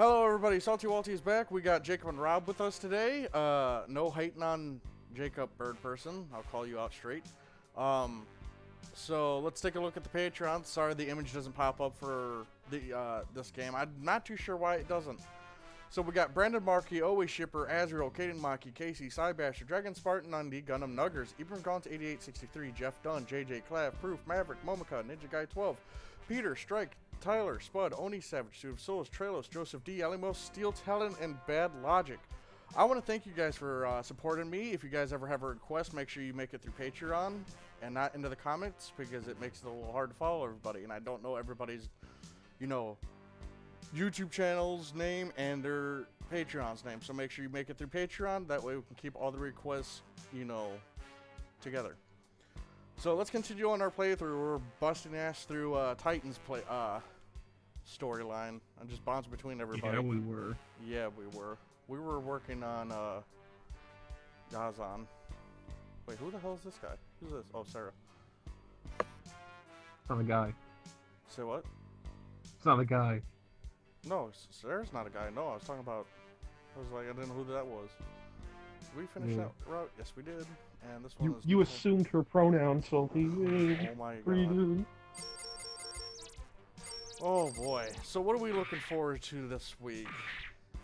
Hello everybody, Salty Walty is back. We got Jacob and Rob with us today. No hating on Jacob Bird Person. I'll call you out straight. So let's take a look at the Patreon. Sorry the image doesn't pop up for the this game. I'm not too sure why it doesn't. So we got Brandon Markey, Always Shipper, Azrael, Caden Maki, Casey, Cybasher, Dragon Spartan, Undy, Gundam Nuggers, Ibram Gaunt 8863, Jeff Dunn, JJ Clav, Proof, Maverick, Momika, Ninja Guy 12, Peter, Strike, Tyler, Spud, Oni Savage, Suit of Souls, Trelos, Joseph D, Alimos, Steel Talent, and Bad Logic. I want to thank you guys for supporting me. If you guys ever have a request, make sure you make it through Patreon and not into the comments because it makes it a little hard to follow everybody. And I don't know everybody's, YouTube channel's name and their Patreon's name. So make sure you make it through Patreon. That way we can keep all the requests, together. So let's continue on our playthrough. We're busting ass through Titan's storyline. And just bouncing between everybody. Yeah, we were. Yeah, we were. We were working on Gazan. Wait, who the hell is this guy? Who's this? Oh, Sarah. It's not a guy. Say what? It's not a guy. No, Sarah's not a guy. No, I was talking about... I was like, I didn't know who that was. Did we finish that route? Yes, we did. And this one is... You assumed her pronouns, Salty. Oh my god. Oh boy. So what are we looking forward to this week?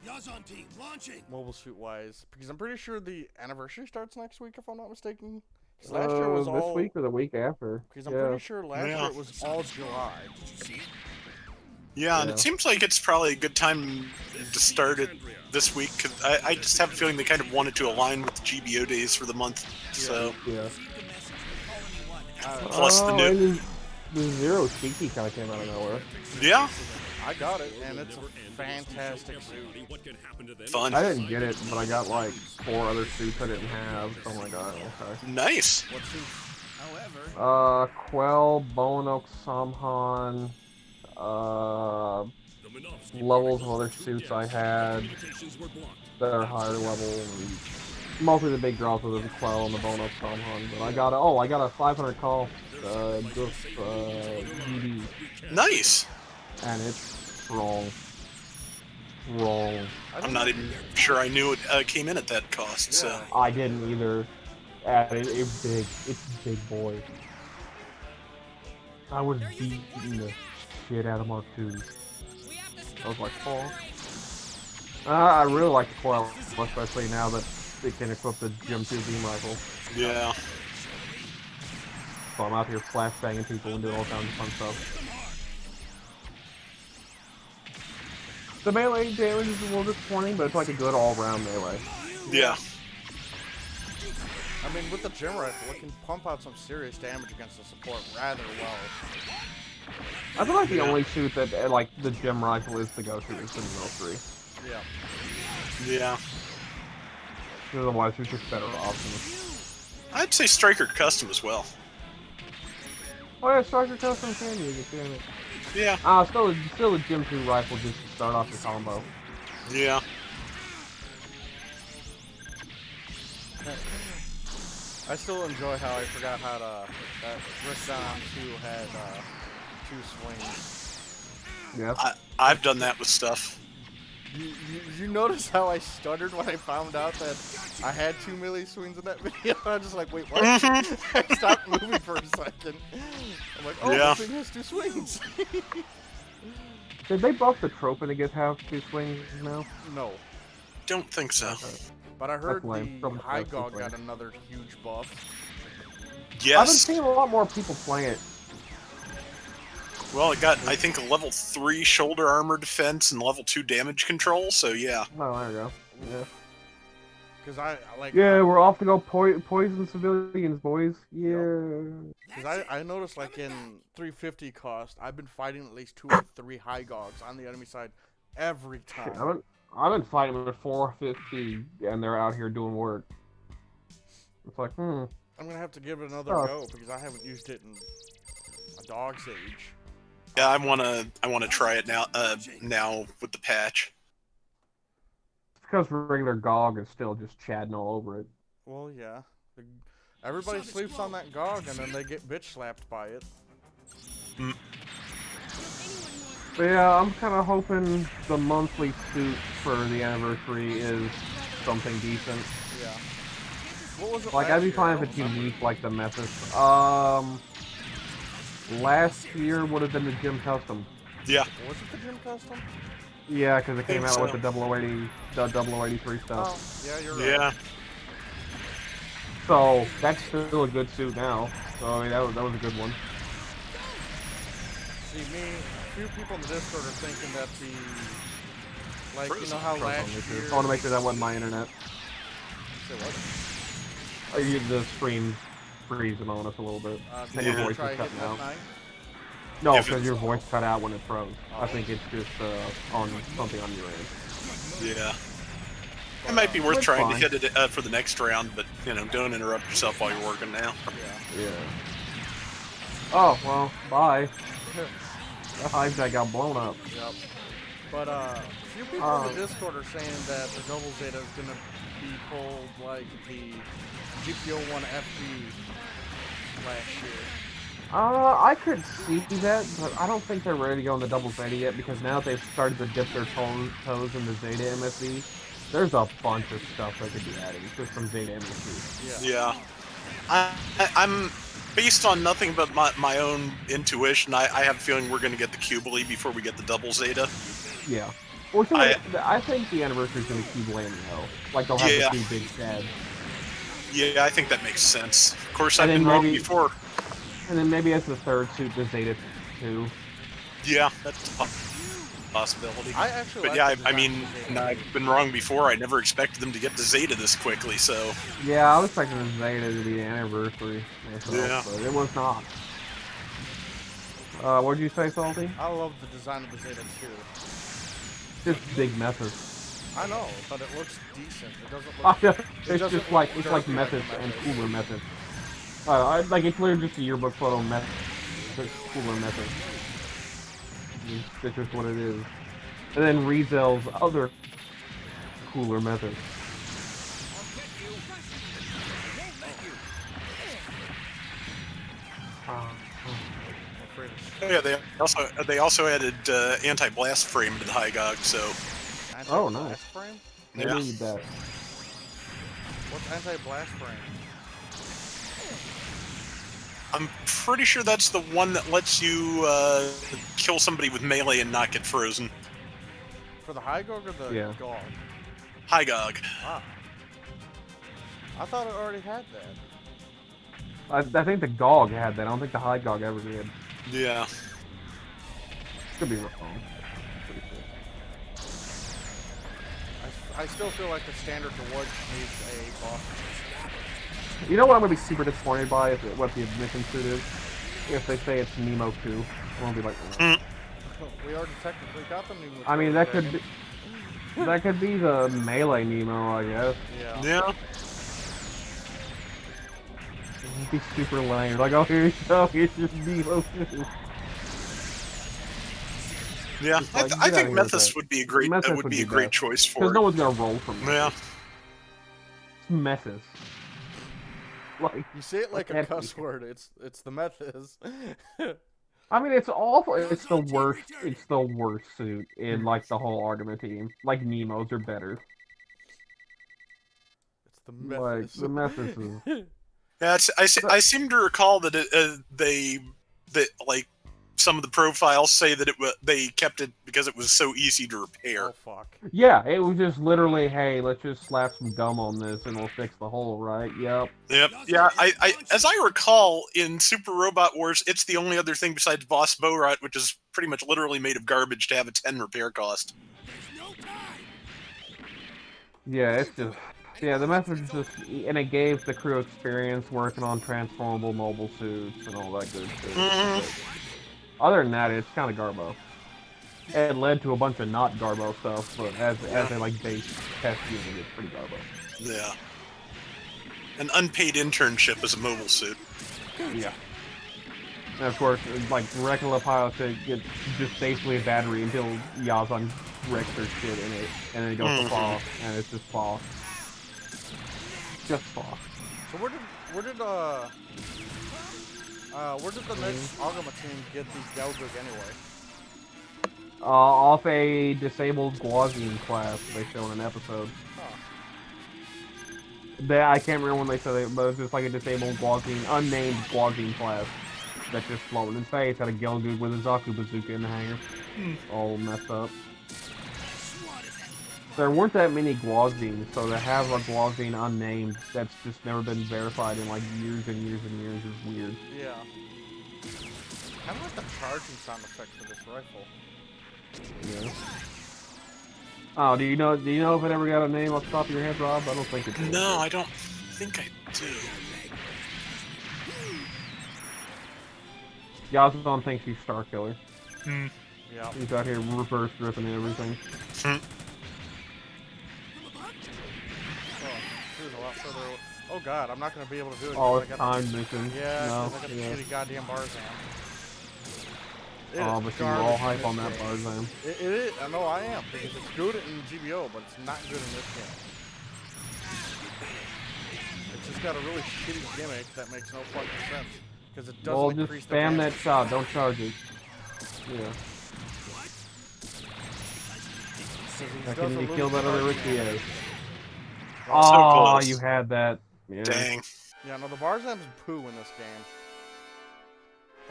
Yazan team launching. Mobile Suit wise, because I'm pretty sure the anniversary starts next week, if I'm not mistaken. Last year was this week or the week after. Because I'm pretty sure last year it was all July. Did you see it? Yeah, and it seems like it's probably a good time to start it this week, because I just have a feeling they kind of wanted to align with the GBO days for the month, so... Yeah. Plus the new... The Zero Cheeky kind of came out of nowhere. Yeah? I got it, and it's a fantastic suit. Fun. I didn't get it, but I got like 4 other suits I didn't have, so I'm like, okay. Nice. What suit? However, Quell, Bonox, Samhan, levels of other suits I had that are higher level. And mostly the big draws was the Quell and the Bonox, Samhan. But I got a 500 call, GD. Nice. And it's strong. I'm not even sure I knew it came in at that cost, so... I didn't either. It's big boy. I was beating the shit out of Mark II. I was like, oh. I really like the Coil, especially now that they can equip the Gem 2 beam rifle. Yeah. So I'm out here flashbanging people and doing all kinds of fun stuff. The melee damage is a little disappointing, but it's like a good all-round melee. Yeah. I mean, with the gem rifle, it can pump out some serious damage against the support rather well. I feel like the only suit that, like, the gem rifle is the go-to is the Nemo 3. Yeah. Yeah. Otherwise, there's just better options. I'd say Striker Custom as well. Oh yeah, Striker Custom can use it, damn it. Yeah. Still a Gem 2 rifle just to start off your combo. Yeah. I still enjoy how I forgot how to... that Rickdown 2 had 2 swings. Yeah. I've done that with stuff. You notice how I stuttered when I found out that I had 2 melee swings in that video? I was just like, wait, what? I stopped moving for a second. I'm like, oh, Yeah. this thing has 2 swings. Did they buff the trope and it gets half 2 swings now? No. Don't think so. But I heard That's lame. the From High the Gog swing. got another huge buff. I've been Yes. seeing a lot more people playing it. Well, it got, I think, a level 3 shoulder armor defense and level 2 damage control, so yeah. Oh, there you go. Yeah. Because I like... Yeah, we're off to go poison civilians, boys. Yeah. Because I noticed, like, in 350 cost, I've been fighting at least 2 or 3 High Gogs on the enemy side every time. I've been fighting with 450, and they're out here doing work. It's like, I'm gonna have to give it another go because I haven't used it in a dog's age. Yeah, I wanna try it now. Now with the patch. It's because regular GOG is still just chatting all over it. Well, yeah. Everybody sleeps on that GOG and then they get bitch slapped by it. But yeah, I'm kind of hoping the monthly suit for the anniversary is something decent. Yeah. What was it Like, last I'd be year? fine I if don't it's remember. unique like the Memphis. Last year would have been the Gym Custom. Yeah, Was it the Gym Custom? Yeah, because it came think out with so. the 0080, the 0083 stuff. Oh, yeah, you're right. Yeah. So, that's still a good suit now. So, I mean, that was a good one. See, a few people in the Discord are thinking that like, you know how I last year... want to make sure that wasn't my internet. Say what? The screen freezing on us a little bit. Did And you your voice try is hitting cutting out. F9? No, If because it's- your voice cut out when it froze. I think it's just on something on your end. Yeah. It might be worth It's trying fine. to hit it for the next round, but, you know, don't interrupt yourself while you're working now. Yeah. Yeah. Oh, well, bye. The hive that got blown up. Yep. But a few people in the Discord are saying that the double Zeta is gonna be pulled like the GPO1 FD last year. I could see that, but I don't think they're ready to go on the double Zeta yet because now they've started to dip their toes in the Zeta MSV. There's a bunch of stuff they could be adding just from Zeta MSV. Yeah. Yeah. I'm based on nothing but my own intuition. I have a feeling we're going to get the Cubely before we get the double Zeta. Yeah. Well, so I think the anniversary's going to keep landing though. Like they'll have Yeah. the 2 big shads. Yeah, I think that makes sense. Of course, I've And then been wrong maybe- before. And then maybe as the third suit, the Zeta 2. Yeah, that's a possibility. I actually But like yeah, the I design mean, of the Zeta. I've been wrong before. I never expected them to get the Zeta this quickly, so... Yeah, I was expecting the Zeta to be the anniversary myself, Yeah. but it was not. What'd you say, Salty? I love the design of the Zeta too. Just big methods. I know, but it looks decent. It doesn't look... It's doesn't just like look it's like dirty methods like a and Method. cooler methods. Like it's literally just a yearbook photo method, but cooler method. That's just what it is. And then Rezel's other cooler method. I'm afraid it's Yeah, they also added anti-blast frame to the Hygog, so... Oh, anti-blast nice. frame? Maybe Yeah. need that. What's anti-blast frame? I'm pretty sure that's the one that lets you kill somebody with melee and not get frozen. For the Hygog or the Yeah. Gog? Hygog. Ah. I thought it already had that. I think the GOG had that. I don't think the High GOG ever did. Yeah. Could be wrong. Pretty sure. I still feel like the standard Dwarf needs a buff. You know what I'm gonna be super disappointed by if what the admission suit is? If they say it's Nemo 2. I'm gonna be like, oh. We already technically got the new. I mean that could be the melee Nemo, I guess. Yeah. Yeah. It'd be super lame. Like, oh, here you go, here's your Nemo 2. Yeah. It's like, I get outta think here with Methus that. would be a great Methus that would would be be a great best. choice for Because it. no one's gonna roll from Yeah. It's Methus. Like, You say it like a can't cuss be. word. It's the Methis. I mean, it's awful. It's the worst. It's the worst suit in like the whole Artemis team. Like Nemo's are better. It's the Like Methis. the Methus is. Yeah, I seem to recall that that like some of the profiles say that they kept it because it was so easy to repair. Oh fuck. Yeah, it was just literally, hey, let's just slap some gum on this and we'll fix the hole, right? Yep. Yep. Yeah. I as I recall in Super Robot Wars, it's the only other thing besides Boss Borat, which is pretty much literally made of garbage to have a 10 repair cost. Yeah, it's just. Yeah, the method is just, and it gave the crew experience working on transformable mobile suits and all that good shit. Mhm. But other than that, it's kind of Garbo. It led to a bunch of not Garbo stuff, but as a like base test unit, it's pretty Garbo. Yeah. An unpaid internship as a mobile suit. Yeah. And of course, like regular pilots, it gets just basically a battery until Yazan wrecks their shit in it, and then it goes to fall, and it's just fall. Just fall. So where did the next Agama team get these Galgos anyway? Off a disabled Guazine class they show in an episode. I can't remember when they said it, but it's just like a disabled Guazine, unnamed Guazine class that's just floating in space. Had a Gelgoog with a Zaku bazooka in the hangar. All messed up. There weren't that many Guazines, so to have a Guazine unnamed that's just never been verified in like years and years and years is weird. Yeah. Kind of like the charging sound effect for this rifle. Yeah. Oh, do you know if it ever got a name off the top of your head, Rob? I don't think it did. No, I don't think I do. Yazan thinks he's Star Killer. Yeah. He's out here reverse ripping everything. Here's a lot further. Oh god, I'm not gonna be able to do it. Oh, 'cause it's I got time mission. Yeah, No, 'cause I got the yeah. shitty goddamn Barzam. It Oh, is but you were all garbage hype in on this that game. Barzam. It is. I know I am because it's good in GBO, but it's not good in this game. It's just got a really shitty gimmick that makes no fucking sense because it doesn't Well, just increase the spam damage. that shot. Don't charge it. Yeah. Now, can you kill that other Ricky? Oh, close. you had that. Yeah. Dang. Yeah, no, the Barzam's poo in this game.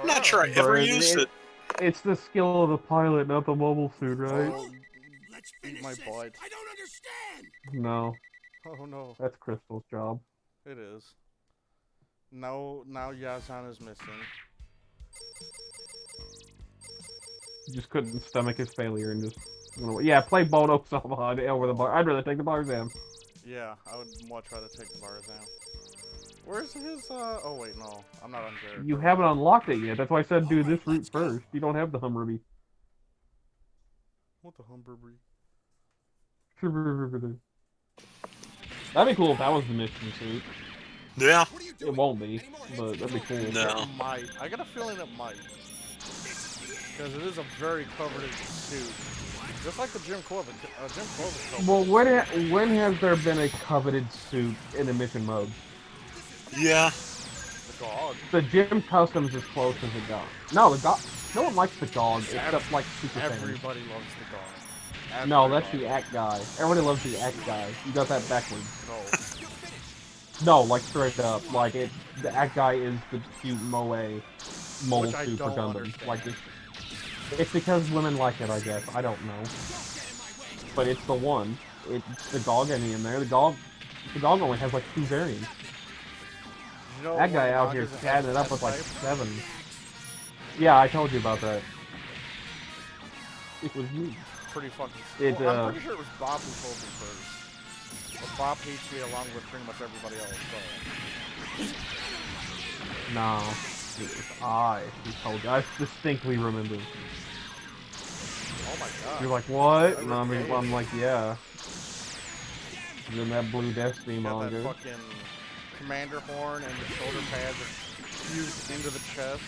I'm not sure I ever Or used it. It's the skill of the pilot, not the mobile suit, right? Oh, Let's eat finish my this. butt. I don't understand. No, Oh no, that's Crystal's job. it is. No, now Yazan is missing. You just couldn't stomach his failure and just... Yeah, play Bono Sama over the bar. I'd rather take the Barzam. Yeah, I would much rather take the Barzam. Where's his, oh wait, no. I'm not on Jared. You haven't unlocked it yet. That's why I said do this route first. You don't have the Humruby. What the Humberbee? That'd be cool if that was the mission suit. Yeah. What are you It doing? won't be, but that'd be cool. No. It might. I got a feeling it might. Because it is a very coveted suit. Just like the Jim Clovis. Jim Clovis covered. Well, when has there been a coveted suit in the mission mode? Yeah. The dog. The Gym Customs is close as it got. No, the dog. No one likes the dog except like super fans. Everybody loves the dog. No, that's the Everybody. act guy. Everybody loves the act guy. You got that backwards. No. No, like straight up. Like it. The act guy is the cute moe mold Which I suit for don't Gundam. understand. Like it's because women like it, I guess. I don't know. But it's the one. It's the dog any in there. The dog only has like 2 variants. You know That guy what out dog here is that chatting it has up with like type? 7. Yeah, I told you about that. It was me. Pretty fucking. It, Well, I'm pretty sure it was Bob who told me first. But Bob hates me along with pretty much everybody else. So. No. It was I who told you. I distinctly remember. Oh my god. You're like, what? And I'm like, yeah. And then that Blue Destiny Got that manga. fucking commander horn and the shoulder pads fused into the chest.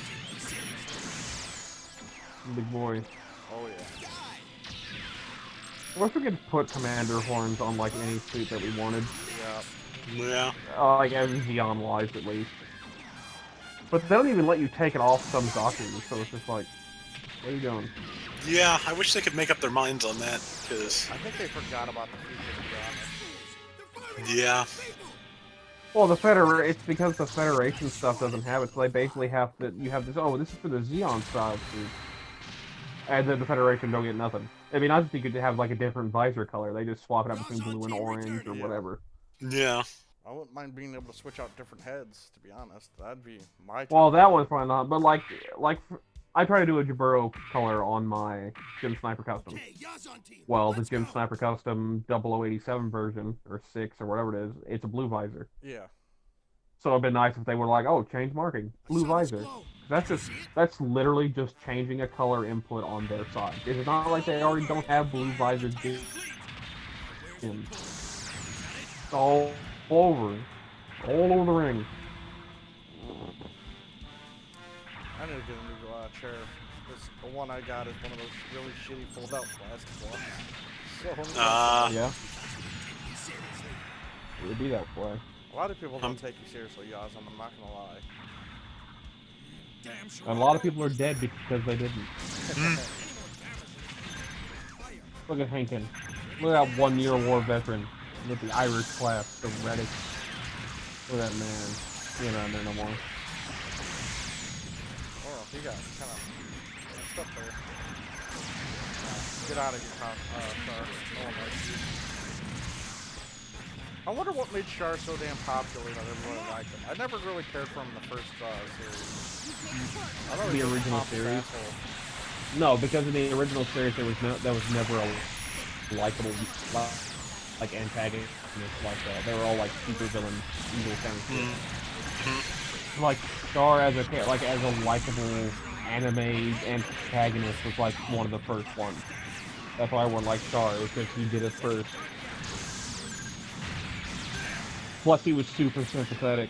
Big boy. Oh yeah. I wish we could put commander horns on like any suit that we wanted. Yeah. Yeah. Like as Xeon wise at least. But they don't even let you take it off some Zaku, so it's just like, what are you doing? Yeah, I wish they could make up their minds on that, because, I think they forgot about the future, to be honest. yeah. Well, it's because the Federation stuff doesn't have it, so they basically have to, you have this, oh, this is for the Xeon style suit. And then the Federation don't get nothing. It'd be nice if you could have like a different visor color, they just swap it out between blue and orange or whatever. Yeah. I wouldn't mind being able to switch out different heads, to be honest. That'd be my type. Well, that one's probably not, but like, I try to do a Jaburo color on my Gym Sniper Custom. Okay, Yazan team. Well, the let's Gym go. Sniper Custom 0087 version, or 6, or whatever it is, it's a blue visor. Yeah. So it'd been nice if they were like, oh, change marking, blue visor. That's literally just changing a color input on their side. It's not like they already don't have blue visor in. All over the ring. I need to get a new chair. The one I got is one of those really shitty fold-out plastic ones. So Yeah. It would be that way. a lot of people don't take you seriously, Yaz, I'm not gonna lie. Damn sure. And a lot of people are dead because they didn't. Look at Hankin. Look at that 1 year war veteran with the Irish clasp, the Reddick. Look at that man. He ain't around there no more. Oh, he got kind of messed up there. Get out of here, Char. No one likes you. I wonder what made Char so damn popular that everyone liked him. I never really cared for him in the first series. I thought he The was a original pompous series? asshole. No, because in the original series there was never a likable like antagonist like that. They were all like super villain, evil kind of shit. Like Star as a likable anime antagonist was like one of the first ones. That's why everyone liked Star, because he did it first. Plus he was super sympathetic.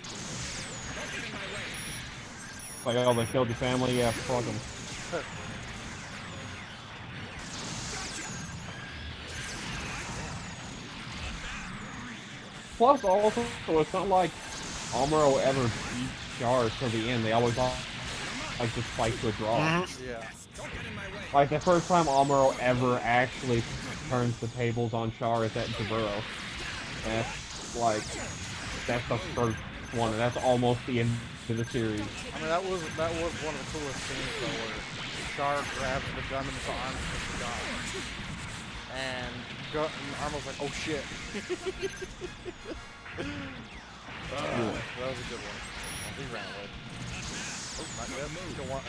Like, oh, they killed your family? Yeah, fuck them. Plus, also, it's not like Amuro ever beats Char till the end. They always like just fight to a draw. Yeah. Like, the first time Amuro ever actually turns the tables on Char is at Jaburo. That's the first one, and that's almost the end of the series. I mean, that was one of the coolest scenes though, where Char grabs the Gundam's arms with the gun, and Armo's like, "Oh shit!" That was a good one. He ran away. Oh, not yet. Still want,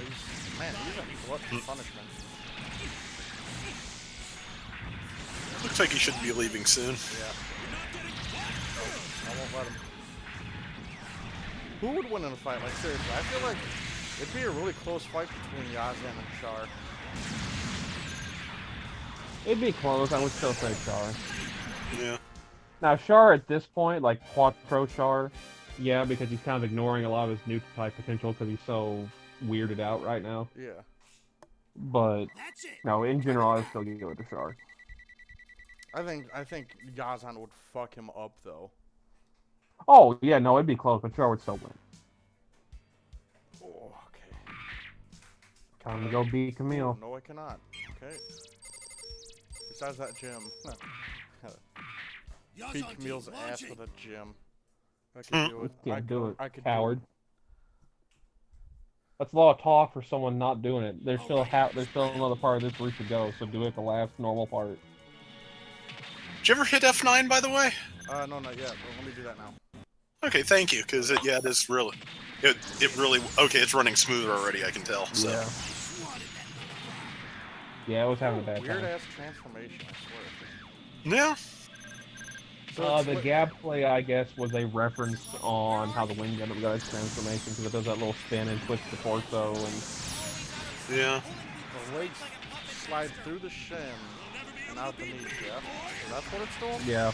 man, he's a glutton for punishment. Looks like he should be leaving soon. Yeah. I won't let him. Who would win in a fight? Like, seriously, I feel like it'd be a really close fight between Yazan and Char. It'd be close, I would still say Char. Yeah. Now, Char at this point, like Quattro Char, yeah, because he's kind of ignoring a lot of his nuke type potential because he's so weirded out right now. Yeah. But, no, in general, I'd still give it to Char. I think Yazan would fuck him up though. Oh, yeah, no, it'd be close, but Char would still win. Oh, okay. Time to go beat Camille. No, I cannot. Okay. Besides that gym. Beat Camille's ass with a gym. I could do it. Can't do it, I could coward. That's a lot of talk for someone not doing it. There's still another part of this route to go, so do it the last normal part. Did you ever hit F9, by the way? No, not yet. But let me do that now. Okay, thank you, because it is really... It really... Okay, it's running smoother already, I can tell, so... Yeah. Yeah, it was having a bad Weird time. ass transformation, I swear. Yeah. So the gap play, I guess, was a reference on how the Wing Gundam got its transformation, because it does that little spin and twist the torso, and... Yeah. The legs slide through the shin and out the knee, yeah? So that's what it's doing? Yeah.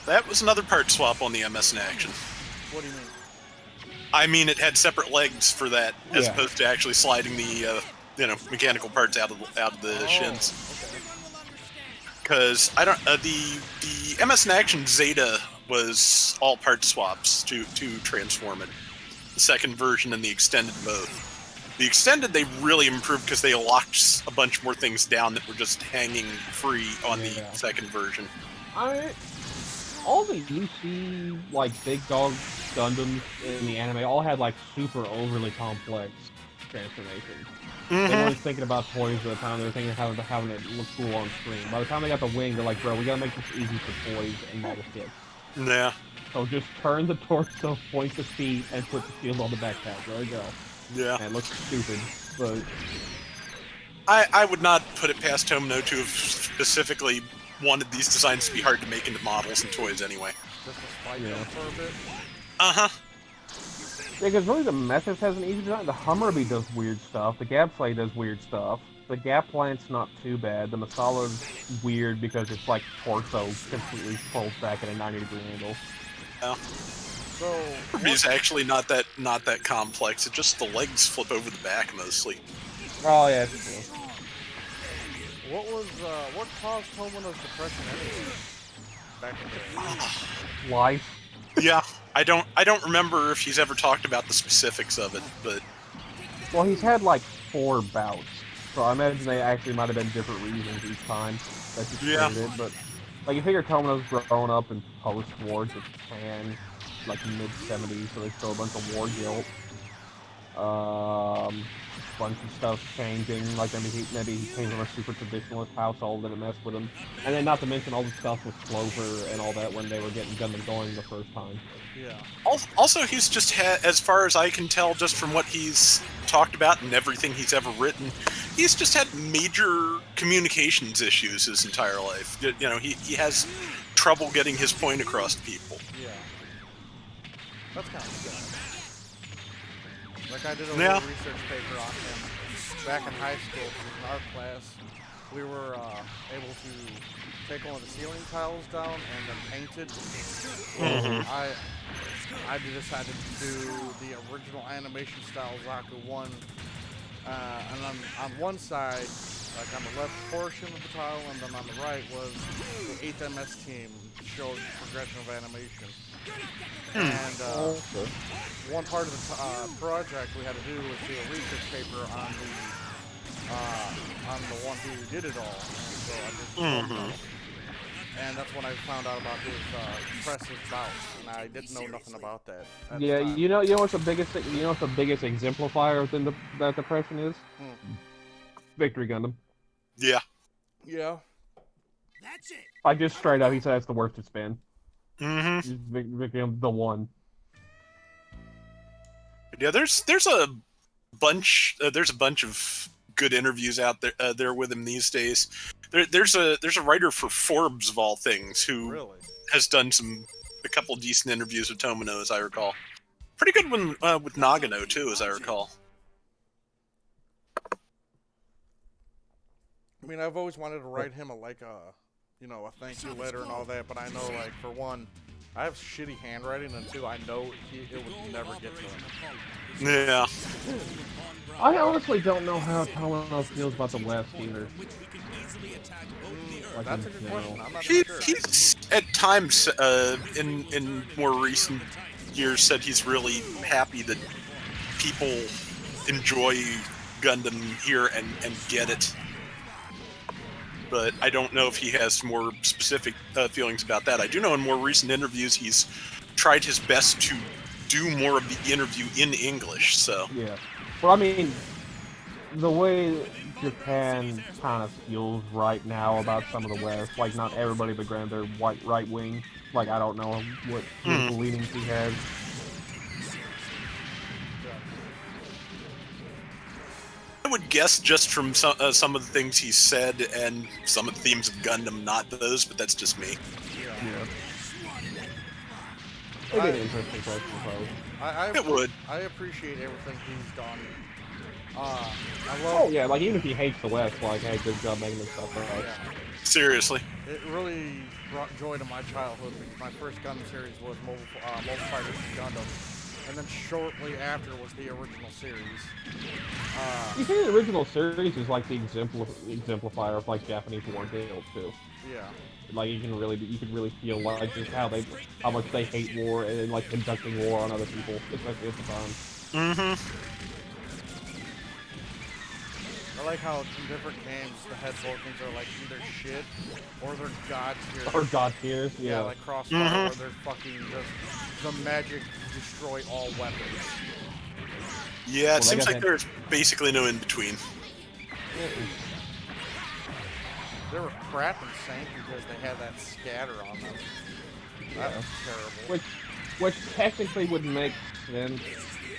That was another part swap on the MS in action. What do you mean? I mean, it had separate legs for that, as Yeah. opposed to actually sliding the, mechanical parts out of the shins. Okay. Because I don't, the MS in action Zeta was all part swaps to transform it. The second version and the extended mode. The extended they really improved because they locked a bunch more things down that were just hanging free on the second version. All the UC, like, big dog Gundams in the anime all had, like, super overly complex transformations. They weren't thinking about toys at the time, they were thinking of having it look cool on screen. By the time they got the wing, they're like, bro, we gotta make this easy for toys and model kits. Yeah. So just turn the torso, point the feet, and put the shield on the backpack. There you go. Yeah. And it looks stupid, but... I would not put it past Tomino to have specifically wanted these designs to be hard to make into models and toys anyway. Just a spike up for a bit? Uh-huh. Yeah, because really the Mephis has an easy design. The Hummerbee does weird stuff. The Gapplay does weird stuff. The Gap Plant's not too bad. The Masala's weird because it's like torso completely folds back at a 90-degree angle. Yeah. So... It's actually not that complex. It's just the legs flip over the back mostly. Oh yeah, it's true. What caused Tomino's depression anyway? Back in the day. Life. Yeah, I don't remember if he's ever talked about the specifics of it, but Well, he's had like 4 bouts, so I imagine they actually might have been different reasons each time that he Yeah. created it. But like, you figure Tomino's growing up in post-war Japan, like mid-70s, so there's still a bunch of war guilt. Bunch of stuff changing, like maybe he came from a super traditionalist household and it messed with him. And then not to mention all the stuff with Clover and all that when they were getting Gundam going the first time. Yeah. Also, he's just had, as far as I can tell, just from what he's talked about and everything he's ever written, he's just had major communications issues his entire life. You know, he has trouble getting his point across to people. Yeah. That's kind of sad. Like, I did a Yeah. little research paper on him back in high school. In our class, we were able to take one of the ceiling tiles down and then paint it. I decided to do the original animation style Zaku 1. And on one side, like on the left portion of the tile, and then on the right was the 8th MS team showed progression of animation. And one part of the project we had to do was do a research paper on the one who did it all. And so I did and that's when I found out about his impressive bouts, and I didn't know nothing about that. At Yeah, the time. you know what's the biggest exemplifier within that depression is? Victory Gundam. Yeah. Yeah. That's it. Like, just straight up, he said it's the worst it's been. Mm-hmm. Victory Gundam, the one. Yeah, there's a bunch of good interviews out there with him these days. There's a writer for Forbes of all things who Really? has done a couple decent interviews with Tomino, as I recall. Pretty good one with Nagano too, as I recall. I mean, I've always wanted to write him a thank you letter and all that, but I know, like, for one, I have shitty handwriting, and two, I know it would never get to him. Yeah. I honestly don't know how Tomino feels about the West either. Like, That's a in good general. question. I'm not He, sure. he's at times in more recent years said he's really happy that people enjoy Gundam here and get it. But I don't know if he has more specific feelings about that. I do know in more recent interviews he's tried his best to do more of the interview in English. So Yeah. Well, I mean, the way Japan kind of feels right now about some of the West, like, not everybody but granted they're white right wing. Like, I don't know what political leanings he has. I would guess just from some of the things he said and some of the themes of Gundam, not those, but that's just me. Yeah. It'd be an interesting question, probably. It would. I appreciate everything he's done. I Oh love. yeah, like even if he hates the West, like, hey, good job making this stuff right. Yeah. Seriously. It really brought joy to my childhood because my first Gundam series was Mobile Fighters Gundam, and then shortly after was the original series. You see, the original series is like the exemplifier of like Japanese war guilt too. Yeah. Like you could really feel like just how much they hate war and like conducting war on other people, especially at the time. Mm-hmm. I like how in different games the head Vulcans are like either shit or they're god tier. Or God tiers, yeah. Like Crossfire, where they're fucking just the magic destroy all weapons. Yeah, Well, it seems like that- there's basically no in between. They were crap and sank because they had that scatter on them. That was terrible. Which technically would make sense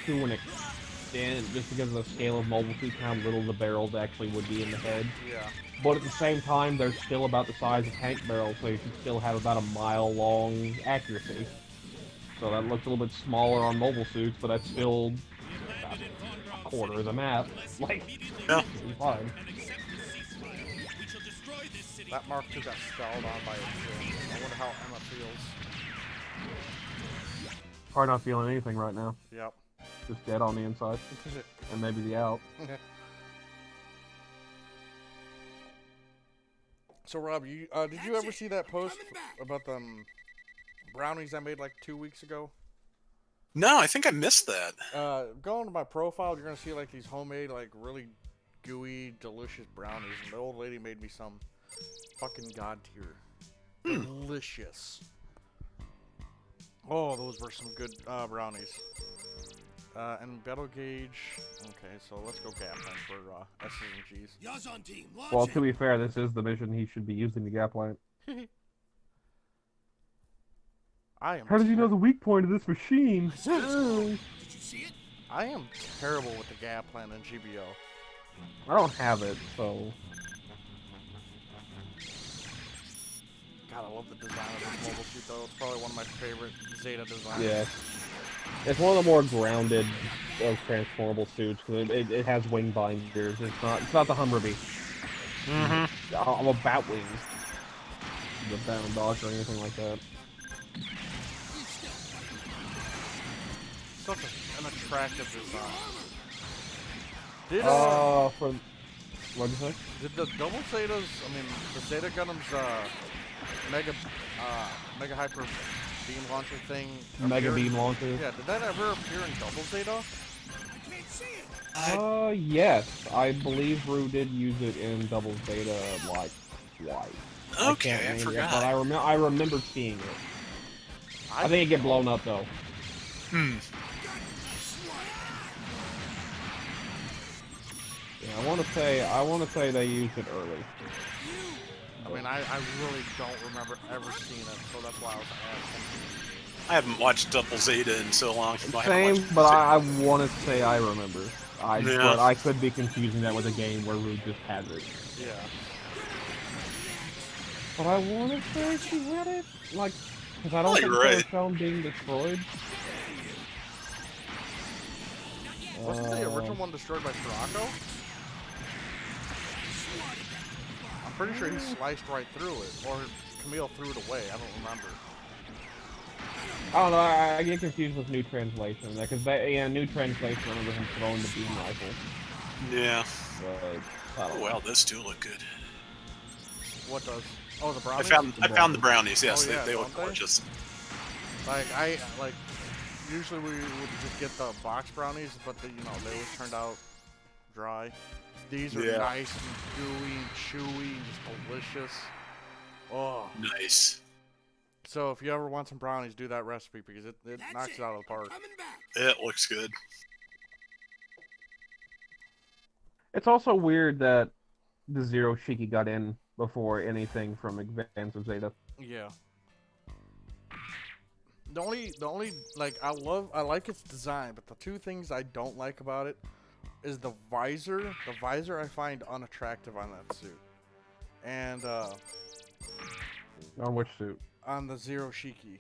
to an extent, just because of the scale of mobile suits, how little the barrels actually would be in the head. Yeah. But at the same time, they're still about the size of tank barrels, so you should still have about a mile-long accuracy. So that looks a little bit smaller on mobile suits, but that's still about a quarter of the map. Like, Yeah. it'll be fine. That Mark II got stalled on by a kid. I wonder how Emma feels. Probably not feeling anything right now. Yep. Just dead on the inside. And maybe the out. So Rob, did you ever see that post about them brownies I made like 2 weeks ago? No, I think I missed that. Go into my profile, you're gonna see like these homemade, like really gooey, delicious brownies, and the old lady made me some. Fucking god tier. Delicious. Oh, those were some good brownies. And battle gauge. Okay, so let's go Gapland for S's and G's. Yazon team, launch Well, it. to be fair, this is the mission he should be using the gap lamp. I am. How did you know the weak point of this machine? Did you see it? I am terrible with the Gapland and GBO. I don't have it, so... God, I love the design of this mobile suit though. It's probably one of my favorite Zeta designs. Yeah. It's one of the more grounded transformable suits, because it has wing binders. It's not the Hummerby. Mm-hmm. I'm about wings. The bound dodge or anything like that. Such an attractive design. Did what'd you say? did the double Zetas? I mean, the Zeta Gundam's mega hyper beam launcher thing. Mega appear- beam launcher. Yeah, did that ever appear in double Zeta? I can't see it. Yes. I believe Rue did use it in Double Zeta, like, twice. Okay, can't I name it, forgot. but I remember seeing it. I think it get blown up, though. Hmm. Yeah, I want to say they used it early. I mean, I really don't remember ever seeing it, so that's why I was asking. I haven't watched Double Zeta in so long. Same, but I want to say I remember. Yeah. But I could be confusing that with a game where Rue just has it. Yeah. But I want to say she had it, like, because I don't think you're they were right. shown being destroyed. Wasn't the original one destroyed by Sirocco? I'm pretty sure he sliced right through it, or Camille threw it away. I don't remember. I don't know. I get confused with New Translation because New Translation. I remember him throwing the beam rifle. Yeah. But I Oh don't know. wow, those two look good. What does? Oh, the I brownies. found the brownies. Yes, Oh, yeah, they look don't they? gorgeous. Like usually we would just get the box brownies, but they always turned out dry. These are Yeah. nice and gooey and chewy, just delicious. Oh. Nice. So if you ever want some brownies, do that recipe because it That's knocks it out of the park. Coming back. It looks good. It's also weird that the Zero Shiki got in before anything from Advance of Zeta. Yeah. The only like I like its design, but the two things I don't like about it is the visor. The visor I find unattractive on that suit. And On which suit? on the Zero Shiki.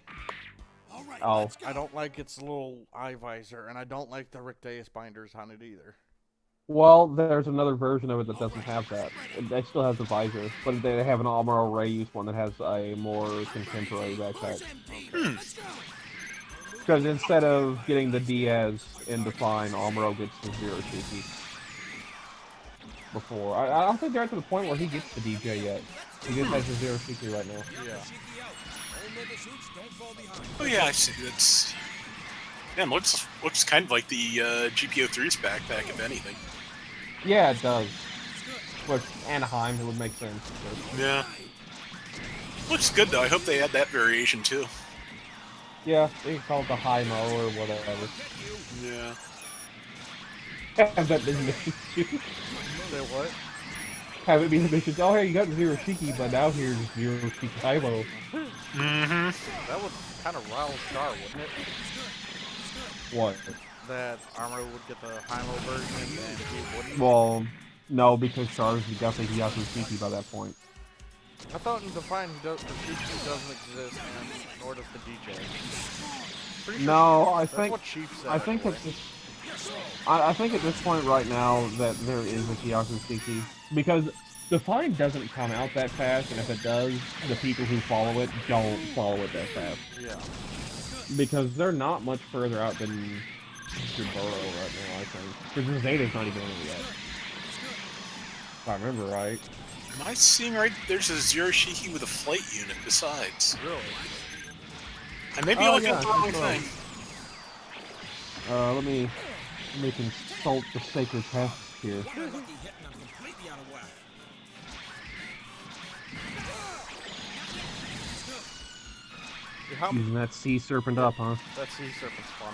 All right, Oh. let's go. I don't like its little eye visor, and I don't like the Rick Deus binders on it either. Well, there's another version of it that doesn't have that. It still has the visor, but they have an Amuro Ray use one that has a more contemporary backpack. Course empty. Let's go. Because instead of getting the Diaz in Define, Amuro gets the Zero Shiki. Before. I don't think they're at the point where he gets the DJ yet. He just has the Zero Shiki right now. Yeah. Oh yeah, I see. It's man, looks kind of like the GPO3's backpack, if anything. Yeah, it does. Which, Anaheim, it would make sense. But... Yeah. Looks good though. I hope they add that variation too. yeah, they can call it the High Mo or whatever. Yeah. Have that been mission too. Say what? Have it be the mission. Oh, hey, you got Zero Shiki, but now here's Zero Shiki High Mo. Mm-hmm. That would kind of rile Star, wouldn't it? What? That Armor would get the Hymo version and he wouldn't. Well, no, because Char's definitely Hiyaku Shiki by that point. I thought in Define the Shiki doesn't exist, and nor does the DJ. Pretty sure No, I that's think what Chief said. I think anyway. it's just. I think at this point right now that there is a Hiyaku Shiki because Define doesn't come out that fast, and if it does, the people who follow it don't follow it that fast. Yeah. Because they're not much further out than Jaburo right now, I think. Because Zeta's not even in it yet. If I remember right. Am I seeing right? There's a Zero Shiki with a flight unit besides. Really? I may be Oh, looking yeah, at the I wrong think so. thing. Let me consult the sacred text here. What a lucky hit, and I'm completely out of whack. How, Using that sea serpent up, huh? that sea serpent's fun.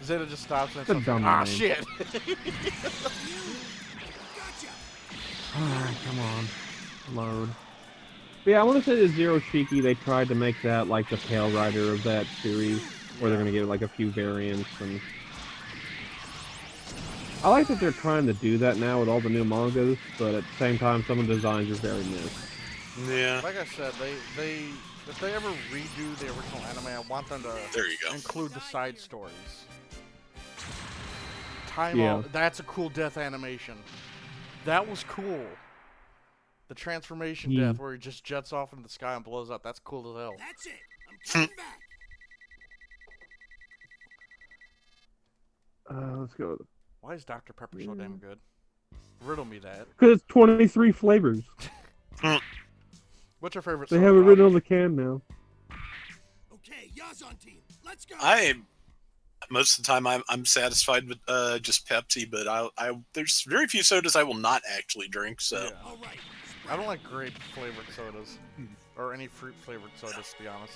Zeta just stops and It's a says, dumb ah, name. shit. Gotcha. Alright, come on. Load. But yeah, I want to say the Zero Shiki, they tried to make that like the Pale Rider of that series, where they're going to get like a few variants, and I like that they're trying to do that now with all the new mangas, but at the same time, some of the designs are very new. Yeah. Like I said, they if they ever redo the original anime, I want them to There you go. include the side stories. Time Yeah. out. That's a cool death animation. That was cool. The transformation Yeah. death where he just jets off into the sky and blows up. That's cool as hell. That's it. I'm coming back. Let's go. Why is Dr. Pepper so damn good? Riddle me that. Because it's 23 flavors. What's your favorite They soda? have it written on the can now. Okay, Yazan team, let's go. Most of the time I'm satisfied with just Pepsi, but there's very few sodas I will not actually drink. So Yeah. All right. I don't like grape flavored sodas. Or any fruit flavored sodas, to be honest.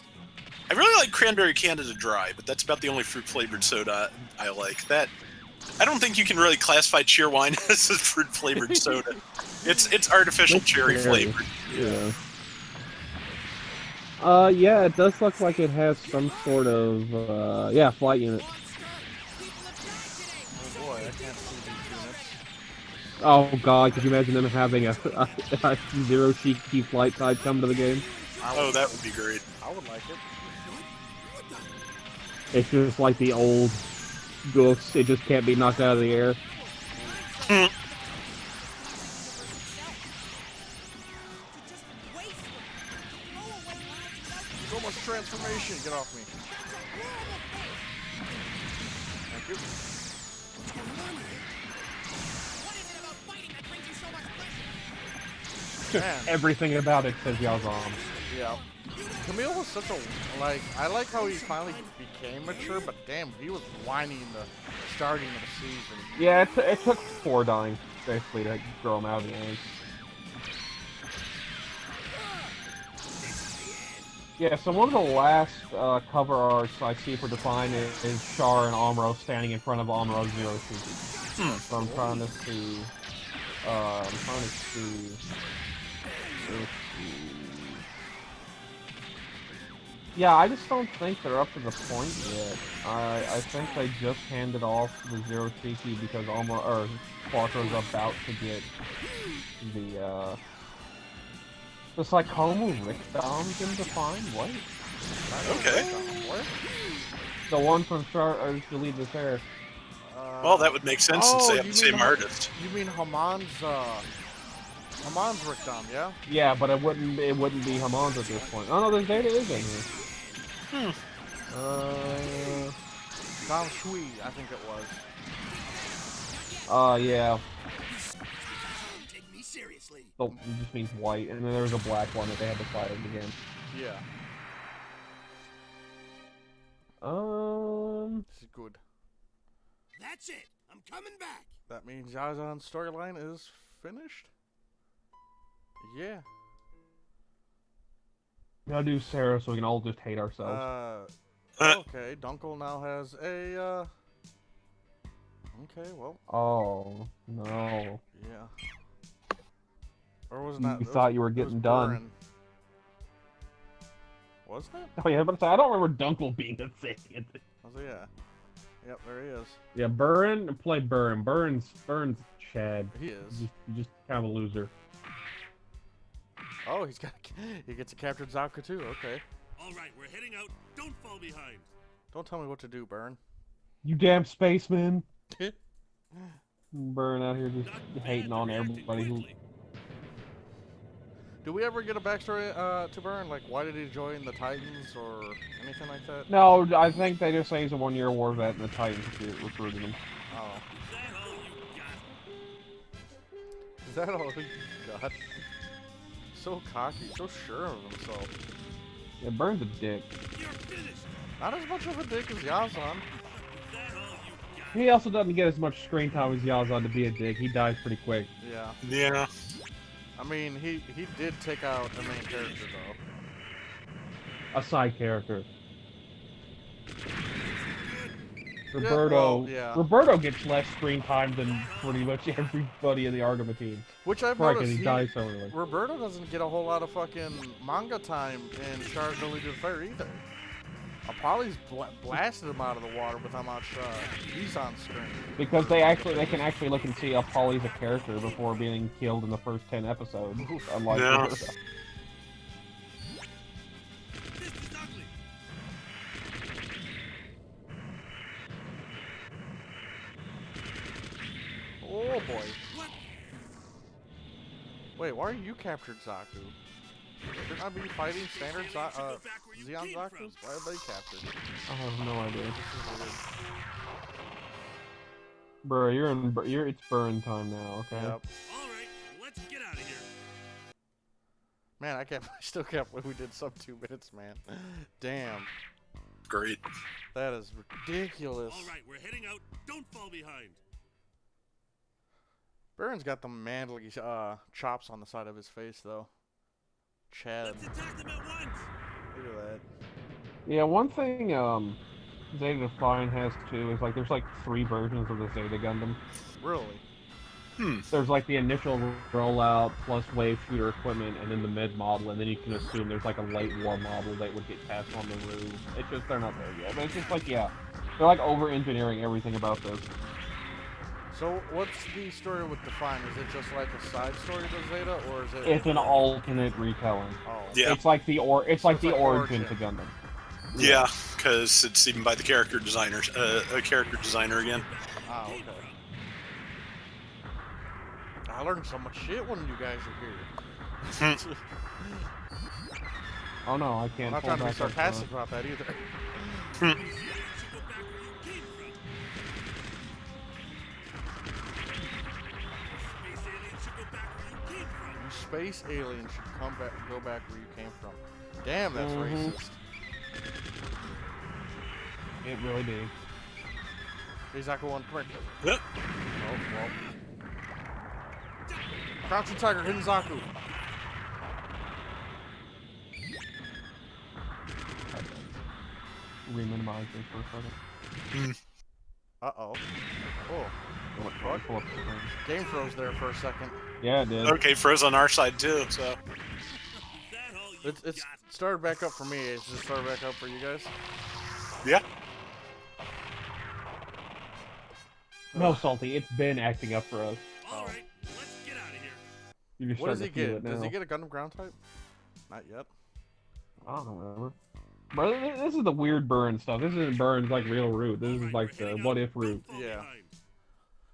I really like Cranberry Canada Dry, but that's about the only fruit flavored soda I like. That I don't think you can really classify Cheerwine as a fruit flavored soda. It's artificial That's cherry scary. flavored. Yeah. Yeah, it does look like it has some sort of, yeah, flight unit. Oh boy, I can't see these units. Oh god, could you imagine them having a Zero Shiki flight side come to the game? Oh, that would be great. I would like it. It's just like the old ghosts, it just can't be knocked out of the air. So much transformation. Get off me. Thank you. Man, Everything about it says Yazam. yeah. Camille was such a, like, I like how he finally became mature, but damn, he was whiny in the starting of the season. Yeah, it took 4 dying, basically, to grow him out of the age. Yeah, so one of the last cover arts I see for Define is Char and Amuro standing in front of Amuro's Zero Shiki. So I'm trying to see... Yeah, I just don't think they're up to the point yet. I think they just handed off the Zero Shiki because Quattro's about to get the Psychomu Rickdoms in Define? What? Okay. What? The one from Delete the Fair. Well, that would make sense since they have you the same mean artist. You mean Haman's Rickdom, yeah? Yeah, but it wouldn't be Hamon's at this point. Oh no, the Zeta is in here. Dom Shui, I think it was. Yeah. Take me seriously. So it just means white, and then there was a black one that they had to fight again. Yeah, this is good. That's it. I'm coming back. That means Yazan's storyline is finished? Yeah. Gotta do Sarah so we can all just hate ourselves. Okay, Dunkel now has a, okay, well, Oh, no. yeah. Or was it not? You it thought was- you were it getting was done. Burin. Wasn't it? Oh yeah, but I don't remember Dunkel being the thing. Was it? Yeah. Yep, there he is. Yeah, Burn, play Burn. Burns Chad. He is. Just kind of a loser. Oh, he gets a captured Zaka too. Okay. All right, we're heading out. Don't fall behind. Don't tell me what to do, Burn. You damn spaceman. Burn out here just Not hating bad, on reacting everybody who... quickly. Do we ever get a backstory to Burn? Like, why did he join the Titans or anything like that? No, I think they just say he's a one-year war vet and the Titans recruited him. Oh. Is that all you got? Is that all he got? So cocky, so sure of himself. Yeah, Burn's a dick. You're finished. Not as much of a dick as Yazan. He also doesn't get as much screen time as Yazan to be a dick. He dies pretty quick. Yeah. Yeah. I mean, he did take out the main character though. A side character. Yeah, Roberto. well, yeah. Roberto gets less screen time than pretty much everybody in the Argama team. Which I've Right, noticed. he dies so early. Roberto doesn't get a whole lot of fucking manga time in Charge No Leader Fire either. Apolly's blasted him out of the water with how much he's on screen. Because they can actually look and see Apolly's a character before being killed in the first 10 episodes. Unlike Yeah. Roberto. This is ugly. Oh boy. What? Wait, why are you captured Zaku? Shouldn't I be fighting standard Xeon Zakus? Why are they captured? I have no idea. This is weird. Bro, it's burn time now, okay? Yep. All right, let's get out of here. Man, I still can't believe we did sub 2 minutes, man. Damn. Great. That is ridiculous. All right, we're heading out. Don't fall behind. Baron's got the manly chops on the side of his face, though. Chad. Let's attack them at once. Look at that. Yeah, one thing Zeta Define has too is like there's like 3 versions of the Zeta Gundam. Really? There's like the initial rollout plus wave shooter equipment and then the mid model, and then you can assume there's like a late war model that would get passed on the roof. It's just they're not there yet. But it's just like, yeah, they're like over engineering everything about this. So, what's the story with Define? Is it just like a side story to Zeta, or is it? It's an alternate retelling. Oh. Yeah. It's like the it's origin like origin. to Gundam. Yeah, because it's even by the character designers. A character designer again. Ah, okay. I learned so much shit when you guys are here. Oh no, I can't. I'm not pull trying to be back up, sarcastic about that either. Space aliens should go back where you came from. You space aliens should go back where you came from. Damn, that's racist. It really did. Hey, Zaku 1, come here. Yep. Oh, well. Crouching Tiger, hidden Zaku. Re-minimize this for a second. Uh-oh. Oh. Pull up the screen. Game froze there for a second. Yeah, it did. Okay, froze on our side too. So That all you It's got. started back up for me. It's just started back up for you guys. yeah. No, Salty, it's been acting up for us. All right, let's get out of here. You just What does he starting to feel get? it Does now. he get a Gundam ground type? Not yet. I don't remember. Bro, this is the weird burn stuff. This isn't Burn's like real route. This is like the what if route. Don't fall Yeah.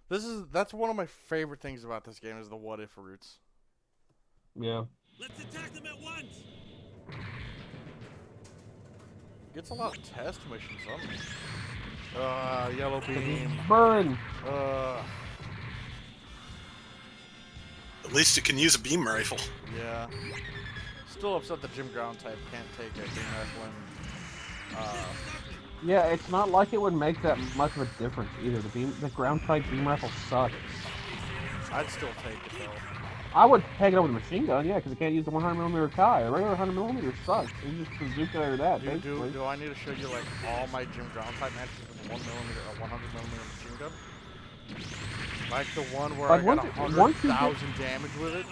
behind. That's one of my favorite things about this game is the what if routes. Yeah. Let's attack them at once. Gets a lot of test missions on me. Yellow beam. Burn! At least it can use a beam rifle. Yeah. Still upset the gym ground type can't take a beam rifle and, Yeah, it's not like it would make that much of a difference either. The ground type beam rifle sucks. I'd still take it though. I would take it over the machine gun, yeah, because it can't use the 100mm Kai. The regular 100mm sucks. It's just bazooka or that, basically. Do I need to show you like all my gym ground type matches with 1mm or 100mm machine gun? Like the one where Like, I got once you 100,000 damage with it?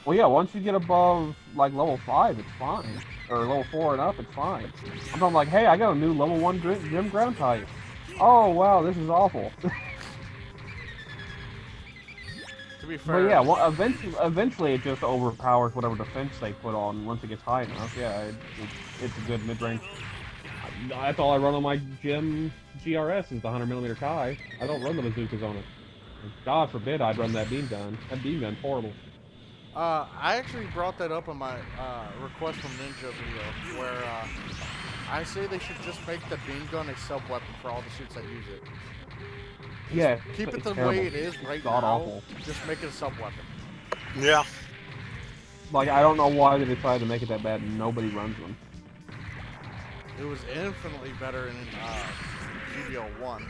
Well, yeah, once you get above, like, level 5, it's fine. Or level 4 and up, it's fine. I'm talking like, hey, I got a new level 1 gym ground type. Oh, wow, this is awful. To be fair, But yeah, well, eventually it just overpowers whatever defense they put on once it gets high enough. Yeah, it's a good mid-range. That's all I run on my gym GRS is the 100mm Kai. I don't run the bazookas on it. God forbid I'd run that beam gun. That beam gun's horrible. I actually brought that up in my request from Ninja video, where I say they should just make the beam gun a sub-weapon for all the suits that use it. Yeah, Keep it it's the terrible. way it is right God now. awful. Just make it a sub-weapon. Yeah. Like, I don't know why they decided to make it that bad and nobody runs them. It was infinitely better in GBO 1.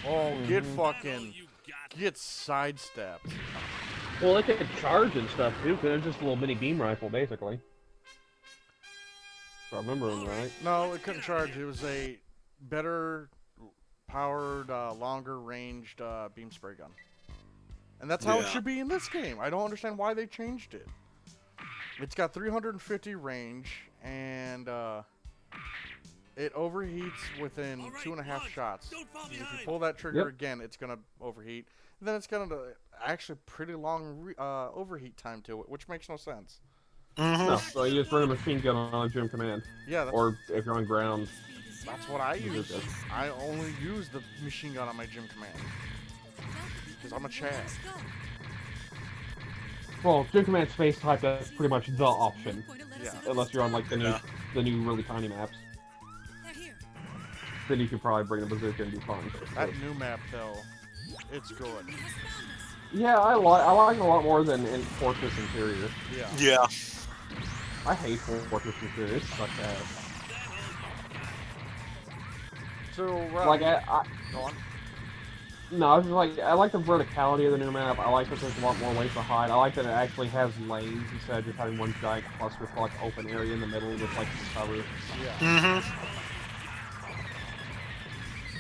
Oh, get sidestepped. Well, it could charge and stuff too, because it's just a little mini beam rifle, basically. If I remember them right. No, it couldn't charge. It was a better powered, longer ranged beam spray gun. And that's how it should be in this game. I don't understand why they changed it. It's got 350 range, and it overheats within 2.5 shots. If you pull that trigger again, it's going to overheat. And then it's going to actually pretty long overheat time to it, which makes no sense. No, so you just run a machine gun on a gym command. Yeah, or if you're on ground. That's what I use. I only use the machine gun on my gym command. Because I'm a Chad. Well, gym command space type, that's pretty much the option. Yeah. Unless you're on like the new really tiny maps. Then you could probably bring the bazooka and be fine. That new map though, it's good. Yeah, I like it a lot more than in Fortress Interior. Yeah. Yeah. I hate Fortress Interior. It sucks ass. So, like go on. No, I was just like, I like the verticality of the new map. I like that there's a lot more ways to hide. I like that it actually has lanes instead of just having one giant cluster for like open area in the middle with like some cover. Yeah.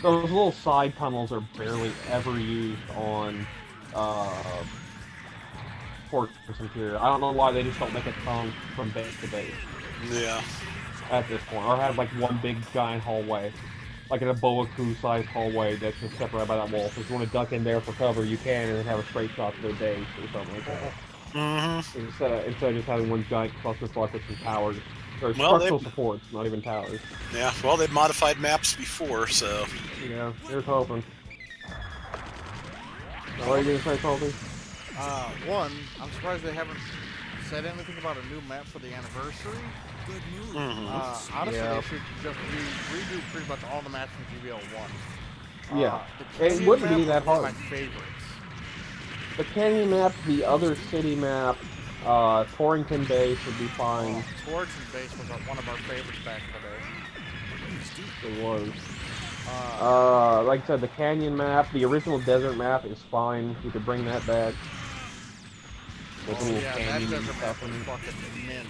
Those little side tunnels are barely ever used on Fortress Interior. I don't know why they just don't make a tunnel from base to base. Yeah. At this point, or have like one big giant hallway. Like in a boa crew sized hallway that's just separated by that wall. So if you want to duck in there for cover, you can, and then have a straight shot to their base or something like that. Instead of just having one giant clusterfuck with some towers. Or structural supports, not even towers. Yeah, well, they've modified maps before, so... Yeah, here's hoping. What are you gonna say, Colby? One, I'm surprised they haven't said anything about a new map for the anniversary. Good move. Honestly, they should just redo pretty much all the maps from GBL 1. Yeah, the it wouldn't be that one hard. of my favorites. The Canyon map, the other city map, Torrington Base would be fine. Torrington Base was one of our favorites back in the day. It was. Like I said, the Canyon map, the original desert map is fine. You could bring that back. With little that canyon desert map stuff was in it. fucking mint.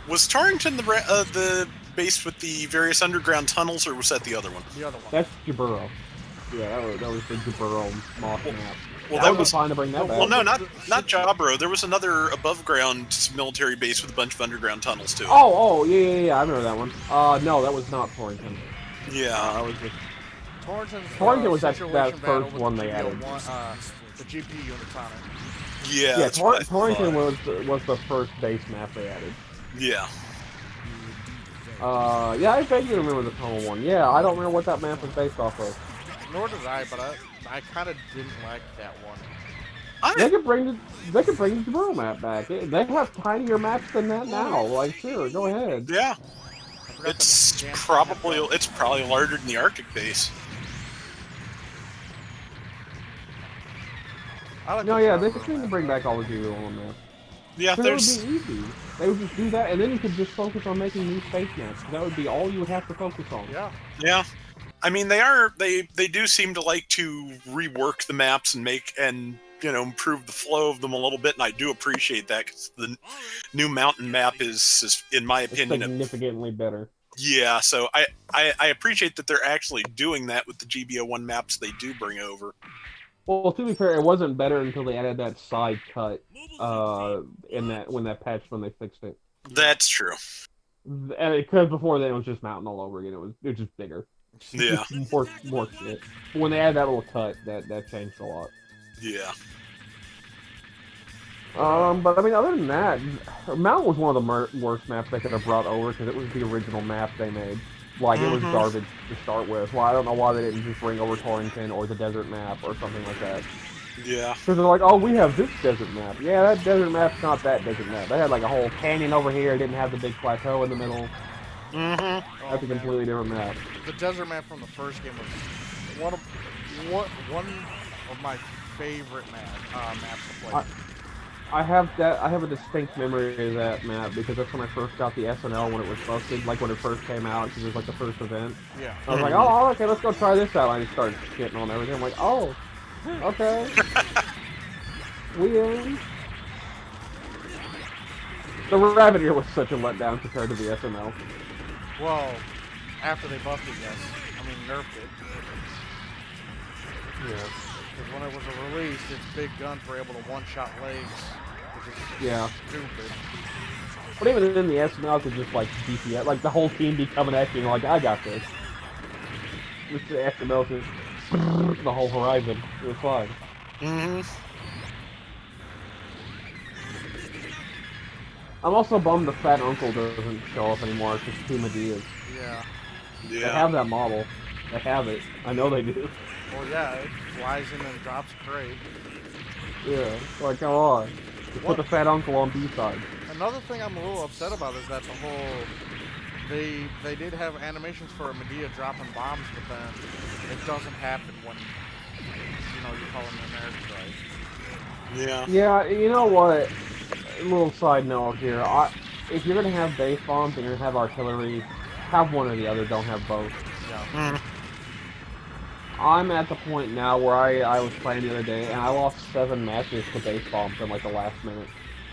Was Torrington the base with the various underground tunnels, or was that the other one? The other one. That's Jaburo. Yeah, that was the Jaburo mock map. Well, that would be fine to bring that back. Well, no, not Jabro. There was another above-ground military base with a bunch of underground tunnels, too. Oh, yeah, I remember that one. No, that was not Torrington. Yeah. That was just... Torrington was that situation battle first with one the they added. The GP units on it. Yeah, Yeah, that's what I Torrington thought. was the first base map they added. Yeah. Yeah, I vaguely remember the tunnel one. Yeah, I don't remember what that map was based off of. Nor did I, but I kind of didn't like that one. They could bring the Jaburo map back. They have tinier maps than that now. Like, sure, go ahead. Yeah. It's probably larger than the Arctic base. No, yeah, they just need to bring back all the Jaburo maps. Yeah, That would be easy. They would just do that, and then you could just focus on making new space maps. That would be all you would have to focus on. Yeah. Yeah. I mean, they do seem to like to rework the maps and improve the flow of them a little bit, and I do appreciate that, because the new mountain map is in my opinion, significantly better. Yeah, so I appreciate that they're actually doing that with the GBO1 maps they do bring over. Well, to be fair, it wasn't better until they added that side cut when they fixed it. That's true. Because before then it was just mountain all over again. It was just bigger. Yeah. more shit. But when they added that little cut, that changed a lot. Yeah. But I mean, other than that, Mountain was one of the worst maps they could have brought over because it was the original map they made. Like, it was garbage to start with. Well, I don't know why they didn't just bring over Torrington or the desert map or something like that. Yeah. Because they're like, oh, we have this desert map. Yeah, that desert map's not that desert map. They had like a whole canyon over here. It didn't have the big plateau in the middle. That's a completely different map. The desert map from the first game was one of my favorite maps to play. I have a distinct memory of that map because that's when I first got the SNL when it was busted, like when it first came out, because it was like the first event. Yeah. I was like, oh, okay, let's go try this out. I just started shitting on everything. I'm like, oh, okay. We in. The Ravager was such a letdown compared to the SNL. Well, after they busted, yes. I mean, nerfed it. Yeah. Because when it was released, its big guns were able to one-shot legs, which is stupid. But even in the SNL, could just like DPS, like the whole team be coming at you and like, I got this. Just the SNL just the whole horizon. It was fine. I'm also bummed the Fat Uncle doesn't show up anymore. It's just two Medeas. Yeah. They have that model. They have it. I know they do. Well, yeah, it flies in and drops a crate. Yeah, like, come on. Just put the Fat Uncle on B-side. Another thing I'm a little upset about is that the whole... They did have animations for a Medea dropping bombs, but then it doesn't happen when, you call them an airstrike. Yeah. Yeah, you know what? A little side note here. If you're going to have base bombs and you're going to have artillery, have one or the other, don't have both. Yeah. I'm at the point now where I was playing the other day and I lost 7 matches to base bombs in like the last minute.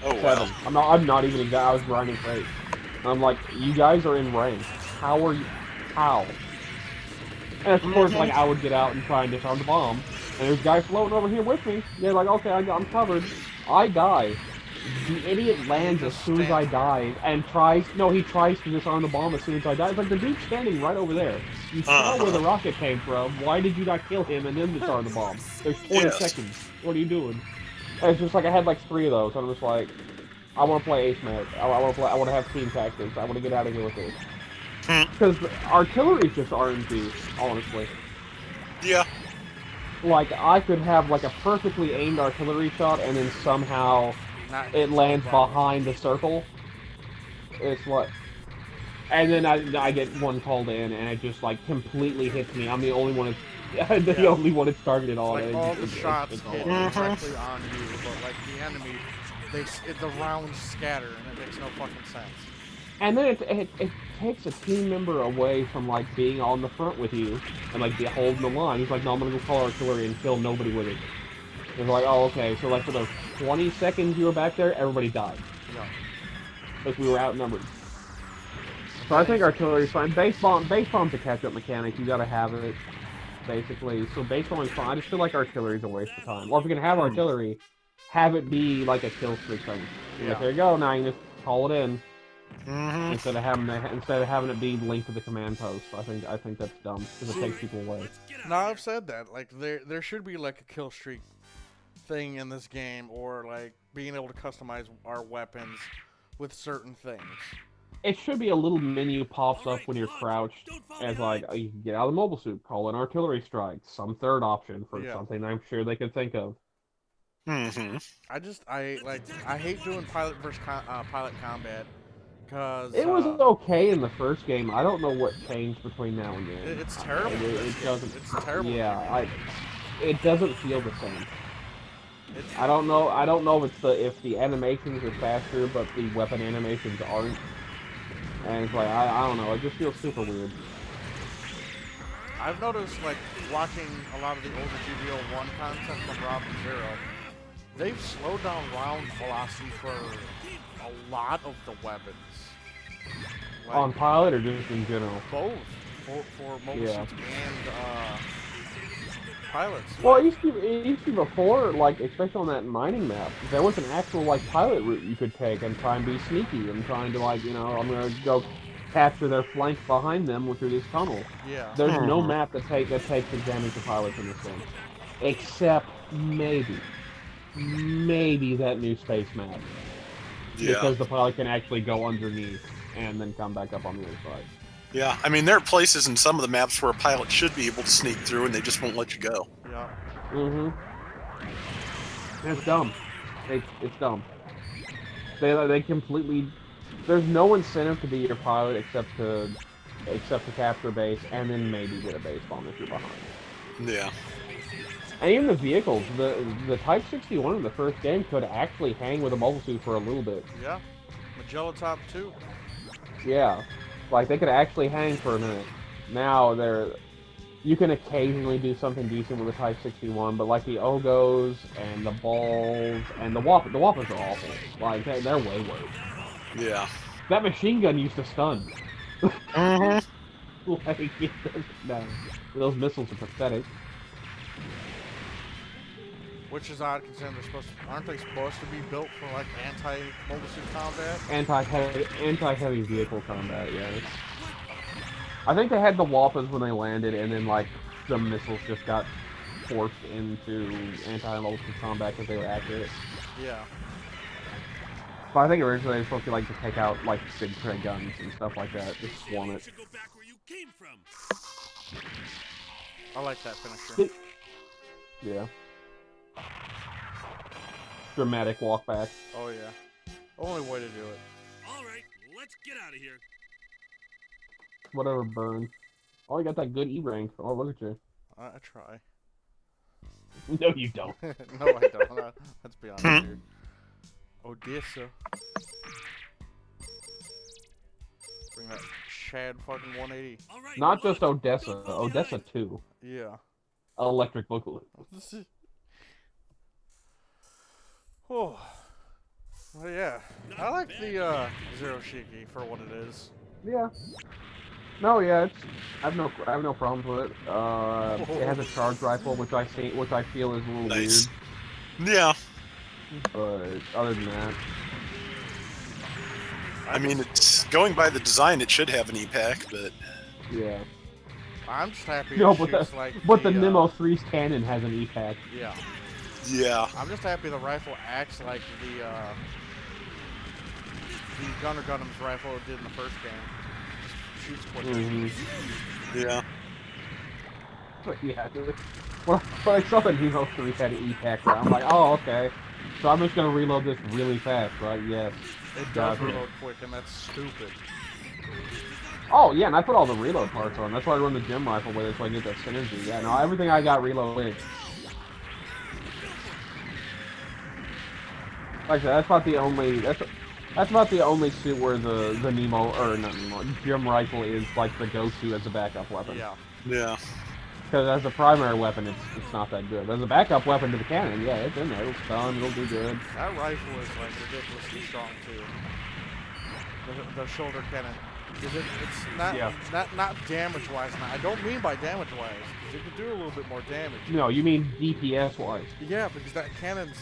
Oh 7. wow. I'm not even. I was grinding great. I'm like, you guys are in rank. How are you? How? And of course, like I would get out and try and disarm the bomb, and there's guys floating over here with me. They're like, okay, I'm covered. I die. The idiot lands as soon as I die and tries to disarm the bomb as soon as I die. It's like the dude's standing right over there. You saw where the rocket came from. Why did you not kill him and then disarm the bomb? There's 20 seconds. What are you doing? And it's just like I had like 3 of those. And I'm just like, I want to play ace match. I want to have team tactics. I want to get out of here with this. Because artillery is just RNG, honestly. Yeah. Like I could have like a perfectly aimed artillery shot and then somehow it lands behind the circle. It's what, and then I get one called in, and it just like completely hits me. I'm the only one. The only one it's targeted on. Like all the shots hit directly on you, but like the enemy, the rounds scatter, and it makes no fucking sense. And then it takes a team member away from like being on the front with you and like holding the line. He's like, no, I'm gonna go call artillery and kill nobody with it. It's like, oh, okay. So like for the 20 seconds you were back there, everybody died. Yeah. Because we were outnumbered. So I think artillery's fine. Base bomb's a catch-up mechanic. You gotta have it, basically. So base bomb's fine. I just feel like artillery's a waste of time. Or if you're gonna have artillery, have it be like a kill streak thing. Like, there you go. Now you just call it in. Instead of having it be linked to the command post. I think that's dumb because it takes people away. Now I've said that like there should be like a kill streak thing in this game, or like being able to customize our weapons with certain things. It should be a little menu pops up when you're crouched as like, you can get out of the mobile suit, call an artillery strike, some third option for something I'm sure they could think of. I hate doing pilot versus pilot combat. It was okay in the first game. I don't know what changed between now and then. It's terrible. It doesn't. It's terrible. Yeah, it doesn't feel the same. I don't know. I don't know if the animations are faster, but the weapon animations aren't. And it's like I don't know. It just feels super weird. I've noticed, like watching a lot of the older GVO 1 content from Rob and Zero, they've slowed down round velocity for a lot of the weapons. Like, on pilot or just in general? Both. For mobile suits and pilots. Well, it used to be before, like, especially on that mining map, there was an actual, like, pilot route you could take and try and be sneaky and trying to, like, I'm going to go capture their flank behind them through this tunnel. Yeah. There's no map that takes advantage of pilots in this thing. Except maybe that new space map. Yeah. Because the pilot can actually go underneath and then come back up on the other side. Yeah, I mean, there are places in some of the maps where a pilot should be able to sneak through and they just won't let you go. Yeah. It's dumb. It's dumb. They completely... There's no incentive to be your pilot except to capture base and then maybe get a base bomb if you're behind. Yeah. And even the vehicles, the Type 61 in the first game could actually hang with a mobile suit for a little bit. Yeah. Magella Top 2. Yeah, like they could actually hang for a minute. Now you can occasionally do something decent with the Type 61, but like the Ogos and the Balls and the Wappas are awful. Like they're way worse. Yeah. That machine gun used to stun. Mm-hmm. Like it doesn't matter. Those missiles are pathetic. Which is odd considering aren't they supposed to be built for like anti-mobile suit combat? Anti-heavy vehicle combat, yeah. I think they had the Wappas when they landed, and then like the missiles just got forced into anti-mobile suit combat because they were accurate. Yeah. But I think originally they were supposed to like to take out like big tread guns and stuff like that, just swarm it. Go back where you came from. I like that finisher. Yeah. Dramatic walk back. Oh yeah. Only way to do it. All right, let's get out of here. Whatever, burn. Oh, you got that good E rank. Oh, look at you. I try. No, you don't. No, I don't. Let's be honest here. Odessa. Bring that Shad fucking 180. All right, Not come just on. Odessa. Don't fall Odessa behind. 2. Yeah. Electric Boogaloo. Oh. Well, yeah. I like the Zero Shiki for what it is. Yeah. No, yeah, I have no problems with it. It has a charge rifle, which I feel is a little Nice. Yeah. weird. But other than that, I mean, it's going by the design. It should have an E-Pack, but yeah. I'm just happy No, it but shoots the like Nemo 3's cannon has an E-Pack. Yeah. yeah. I'm just happy the rifle acts like the Gunner Gundam's rifle did in the first game. Just shoots quickly. Yeah. But yeah, when I saw the Nemo 3 had an E-Pack, I'm like, oh, okay. So I'm just gonna reload this really fast, right? Yes. It does Gotcha. reload quick, and that's stupid. Oh, yeah, and I put all the reload parts on. That's why I run the gym rifle with it, so I get that synergy. Yeah, no, everything I got reload with. Like I said, that's about the only suit where the Nemo, or not Nemo, gym rifle is like the go-to as a backup weapon. Yeah. Yeah. Because as a primary weapon, it's not that good. But as a backup weapon to the cannon, yeah, it's in there. It'll stun, it'll do good. That rifle is like ridiculously strong too. The shoulder cannon. It's not Yeah. not damage wise. I don't mean by damage wise. It can do a little bit more damage. No, you mean DPS wise. Yeah, because that cannon's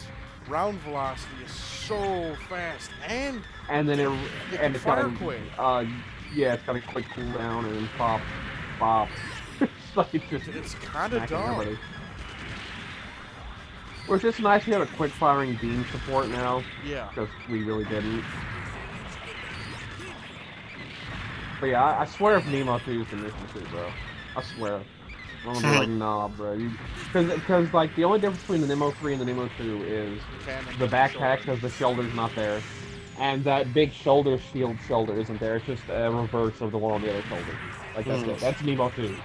round velocity is so fast, and And then can it's got fire a quick. Yeah, it's got a quick cooldown and then pop. It's like It's kind of smacking dumb. everybody. Which is nice. We have a quick firing beam support now. Yeah. Because we really didn't. But yeah, I swear if Nemo 2 used the mission suit, bro. I swear. I'm gonna be like, nah, bro. Because like, the only difference between the Nemo 3 and the Nemo 2 is the backpack, because the shoulder's not there. And that big shoulder shoulder isn't there. It's just a reverse of the one on the other shoulder. Like, that's it. That's Nemo 2.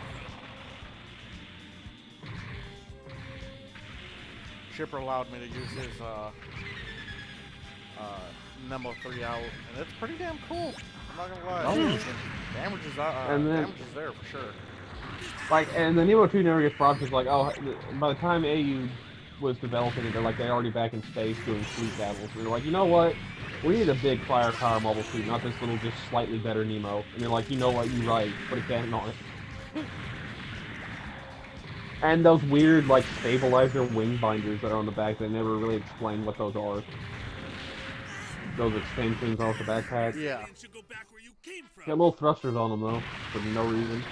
Shipper allowed me to use his Nemo 3 out, and it's pretty damn cool. I'm not gonna lie. Damage is damage is there for sure. Like, and the Nemo 2 never gets brought because, like, oh, by the time AU was developing it, they're like, they're already back in space doing fleet battles. And they're like, you know what? We need a big firepower mobile suit, not this little, just slightly better Nemo. And they're like, you know what? You're right. Put a cannon on it. And those weird, like, stabilizer wing binders that are on the back, they never really explain what those are. Those extensions off the backpack. Yeah. Should go back where you came from. Got little thrusters on them, though, for no reason.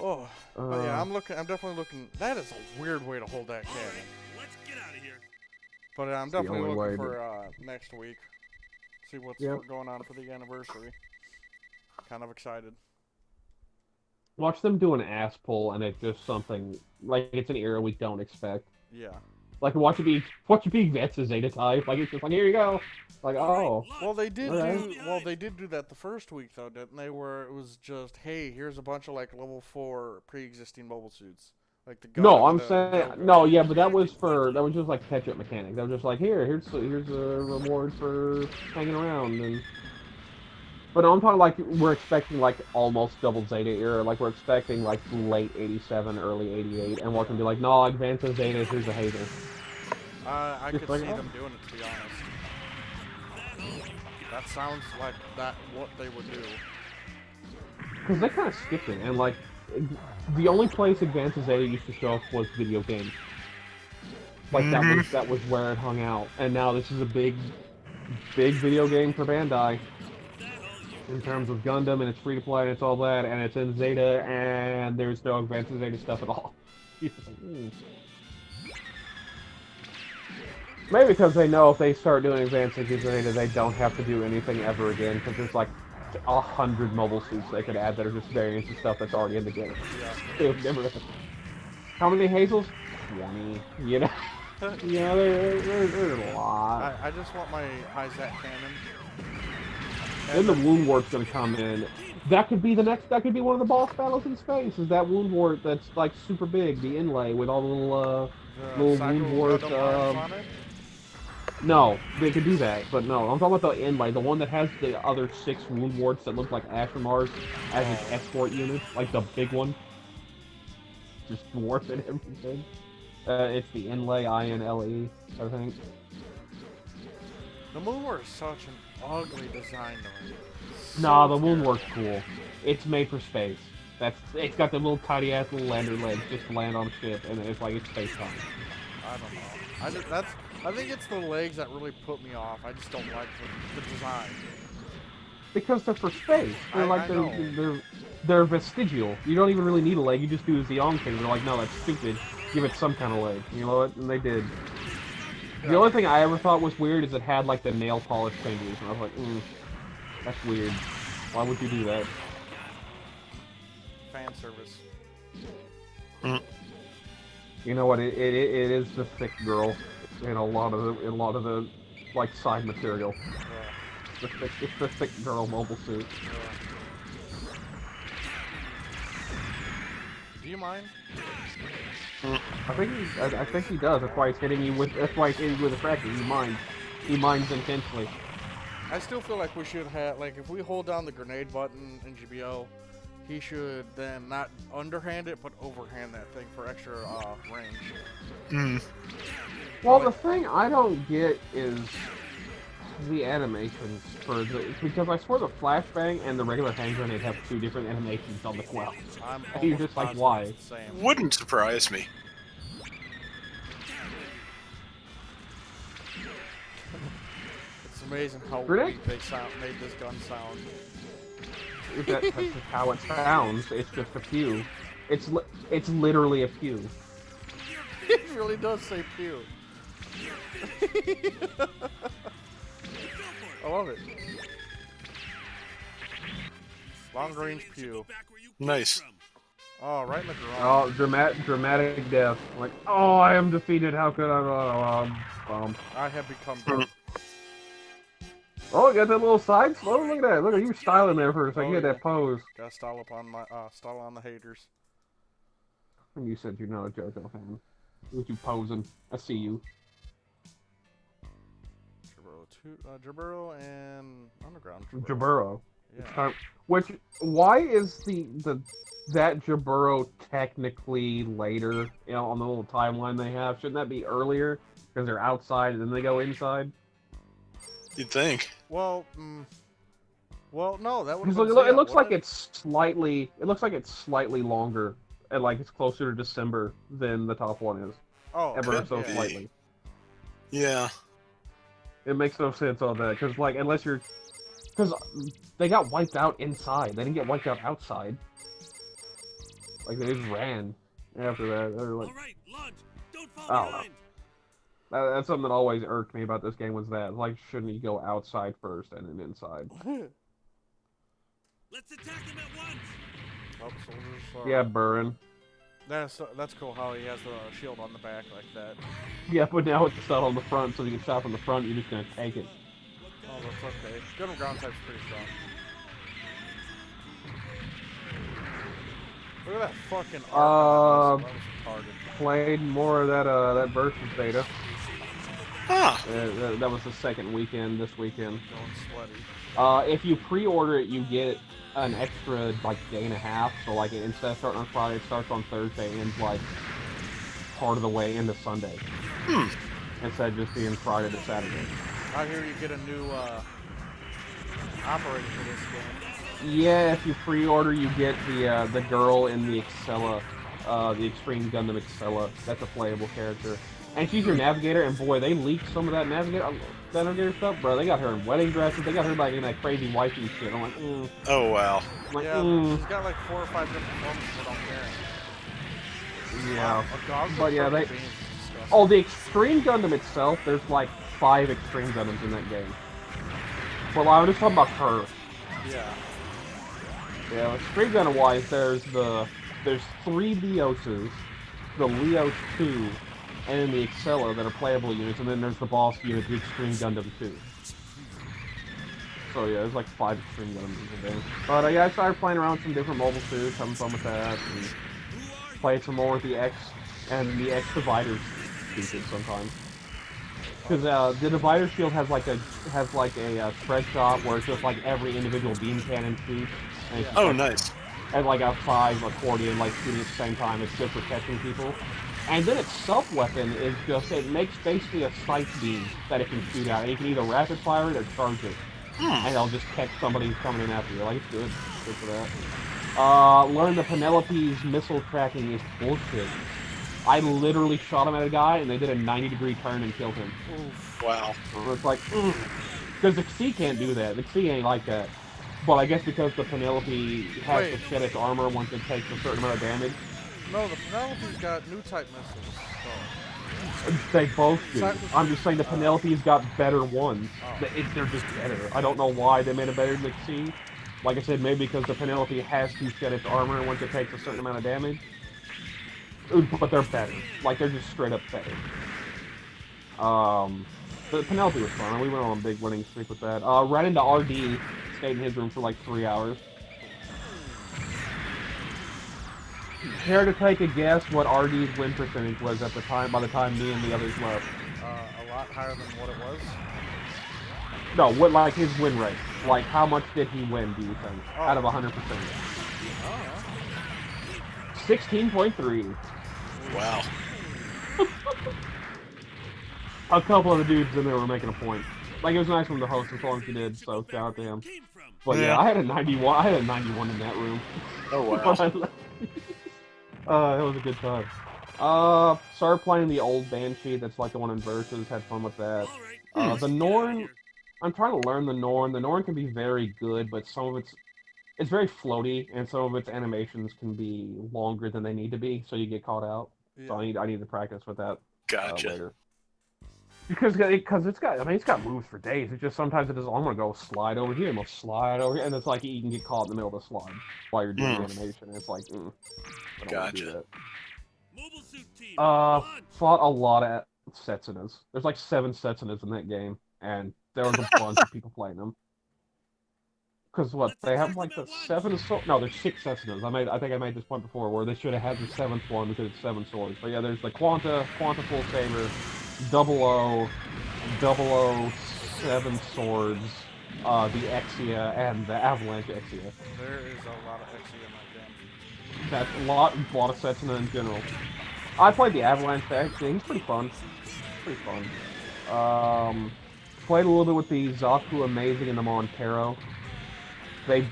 Oh, but yeah, I'm definitely looking. That is a weird way to hold that cannon. Let's get out of here. But I'm the definitely only way looking to- for next week. See what's Yep. going on for the anniversary. Kind of excited. Watch them do an ass pull, and it's just something, like, it's an era we don't expect. Yeah. Like watch it be Vets as Zeta type. Like it's just like here you go. Like oh. Well, they did Alright. do. Well, they did do that the first week though, didn't they? Where it was just, hey, here's a bunch of like level 4 pre-existing mobile suits, like the No, Gundam I'm and the saying Jogo. no, yeah, but that was just like catch-up mechanic. That was just like here's a reward for hanging around and. But no, I'm talking like we're expecting like almost double Zeta era. Like we're expecting like late '87, early '88, and we're gonna be like, no, advance as Zeta. Here's a hater. I Just could like, see oh. them doing it, to be honest. That sounds like what they would do. Because they kind of skipped it, and like the only place Advance as Zeta used to show up was video games. Like that was where it hung out, and now this is a big video game for Bandai. In terms of Gundam, and it's free to play, and it's all that, and it's in Zeta, and there's no Advanced Zeta stuff at all. Maybe because they know if they start doing Advanced Zeta, they don't have to do anything ever again, because there's like 100 mobile suits they could add that are just variants of stuff that's already in the game. Yeah. How many Hazels? 20. You know? There's a lot. I just want my Hyzat cannon. Then the wound wart's gonna come in. That could be the next. That could be one of the boss battles in space. Is that wound wart that's like super big, the inlay with all the little wound wart. On it? No, they could do that, but no. I'm talking about the inlay, the one that has the other 6 wound warts that look like Ashramars as its escort unit, like the big one. Just dwarf and everything. It's the inlay, INLE, I think. The Moonwar is such an ugly design to me. Nah, the Moonwar's cool. It's made for space. It's got the little tiny ass little lander legs just to land on a ship, and it's like it's space time. I don't know. I think it's the legs that really put me off. I just don't like the design. Because they're for space. They're vestigial. You don't even really need a leg. You just do the Zeong thing. They're like, no, that's stupid. Give it some kind of leg. You know what? And they did. The only thing I ever thought was weird is it had like the nail polish fingers, and I was like, that's weird. Why would you do that? Fan service. You know what? It is the thick girl in a lot of the like side material. It's the thick girl mobile suit. Do you mind? I think he does. That's why he's hitting you with. That's why he's hitting you with a fracture. He minds intensely. I still feel like we should have, like, if we hold down the grenade button in GBO, he should then not underhand it, but overhand that thing for extra range. Well, the thing I don't get is the animations for because I swear the flashbang and the regular hand grenade have 2 different animations on the 12. And you're just like, why? Wouldn't surprise me. It's amazing how Really? weak they made this gun sound. That's just how it sounds. It's just a pew. It's literally a pew. It really does say pew. I love it. Long range pew. Nice. Oh, right in the ground. Oh, dramatic death. Like, oh, I am defeated. How could I? I have become dead. Oh, got that little side slow. Look at that. Look at you styling there for a second. You had that pose. Gotta style up on my style on the haters. And you said you're not a JoJo fan. Look at you posing. I see you. Jaburo and Underground. Jaburo. Yeah. Why is that Jaburo technically later? You know, on the little timeline they have. Shouldn't that be earlier? Because they're outside and then they go inside. You'd think. Well, no, that would. It looks like it's slightly. It looks like it's slightly longer, and like it's closer to December than the top one is. Oh, ever so yeah. slightly. Yeah. It makes no sense on that, because like unless you're, because they got wiped out inside. They didn't get wiped out outside. Like they just ran after that. They were like, All right, lunge. Don't fall I don't know. behind. That's something that always irked me about this game was that like shouldn't you go outside first and then inside? Let's attack them at once. Oh, soldiers, Yeah, Burren. That's cool how he has the shield on the back like that. Yeah, but now it's set on the front, so you can shot from the front. You're just gonna take it. Oh, that's okay. Gundam ground type's pretty strong. Look at that fucking art. That was retarded. Played more of that versus beta. Huh. That was the second weekend. This weekend. Going sweaty. If you pre-order it, you get an extra like day and a half. So like instead of starting on Friday, it starts on Thursday and ends like part of the way into Sunday. Instead of just being Friday to Saturday. I hear you get a new operator for this game. Yeah, if you pre-order, you get the girl in the Excella, the Extreme Gundam Excella. That's a playable character. And she's your navigator, and boy, they leaked some of that navigator stuff, bro. They got her in wedding dresses. They got her like in that crazy wifey shit. I'm like, Oh, wow. I'm like, Yeah, she's got like 4 or 5 different forms that I'm wearing. Yeah. Wow, But yeah, the Extreme Gundam itself, there's like 5 Extreme Gundams in that game. Well, I'm just talking about her. Yeah. Yeah, Extreme Gundam wise, there's 3 Leoses, the Leos 2, and then the Excella that are playable units, and then there's the boss unit, the Extreme Gundam 2. So yeah, there's like 5 Extreme Gundams in the game. But yeah, I started playing around with some different mobile suits, having fun with that, and played some more with the X, and the X Divider stupid sometimes. Because the Divider shield has like a spread shot where it's just like every individual beam cannon shoots. And it's Oh, nice. and like a 5 accordion like shooting at the same time. It's good for catching people. And then its sub-weapon is just, it makes basically a sight beam that it can shoot out. And you can either rapid fire it or charge it. And it'll just catch somebody who's coming in after you. Like, it's good. It's good for that. Learn the Penelope's missile tracking is bullshit. I literally shot him at a guy and they did a 90-degree turn and killed him. Oof. Wow. It's like, because the Xi can't do that. The Xi ain't like that. But I guess because the Penelope has to shed its armor once it takes a certain amount of damage. No, the Penelope's got new type missiles. So. They both do. I'm just saying the Penelope's got better ones. They're just better. I don't know why they made it better than the Xi. Like I said, maybe because the Penelope has to shed its armor once it takes a certain amount of damage. But they're better. Like, they're just straight up better. But Penelope was fun. We went on a big winning streak with that. Ran into RD, stayed in his room for like 3 hours. Care to take a guess what RD's win percentage was at the time, by the time me and the others left? A lot higher than what it was. No, what, like, his win rate. Like, how much did he win, do you think? Out of 100%. Oh. 16.3. Wow. A couple of the dudes in there were making a point. Like, it was nice from the host as long as he did, so shout out to him. But yeah, I had a 91. I had a 91 in that room. Oh, wow. It was a good time. Started playing the old Banshee. That's like the one in Versus. Had fun with that. The Norn. I'm trying to learn the Norn. The Norn can be very good, but some of it's very floaty, and some of its animations can be longer than they need to be, so you get caught out. Yeah. So I need to practice with that. Gotcha. Later. Because it's got moves for days. It's just sometimes it is. I'm gonna go slide over here, and we'll slide over here, and it's like you can get caught in the middle of the slide while you're doing the animation. It's like, I don't wanna do that. Mobile suit team. Fought a lot of Setsunas. There's like 7 Setsunas in that game, and there was a bunch of people playing them. Because what, they have like the 7 swords? No, there's 6 Setsunas. I think I made this point before, where they should have had the 7th one because it's 7 swords. But yeah, there's the Quanta Full Saber, 00, 007 swords, the Exia, and the Avalanche Exia. There is a lot of Exia in that game. That's a lot of Setsuna in general. I played the Avalanche Exia. He's pretty fun. Pretty fun. Played a little bit with the Zaku Amazing and the Montero. The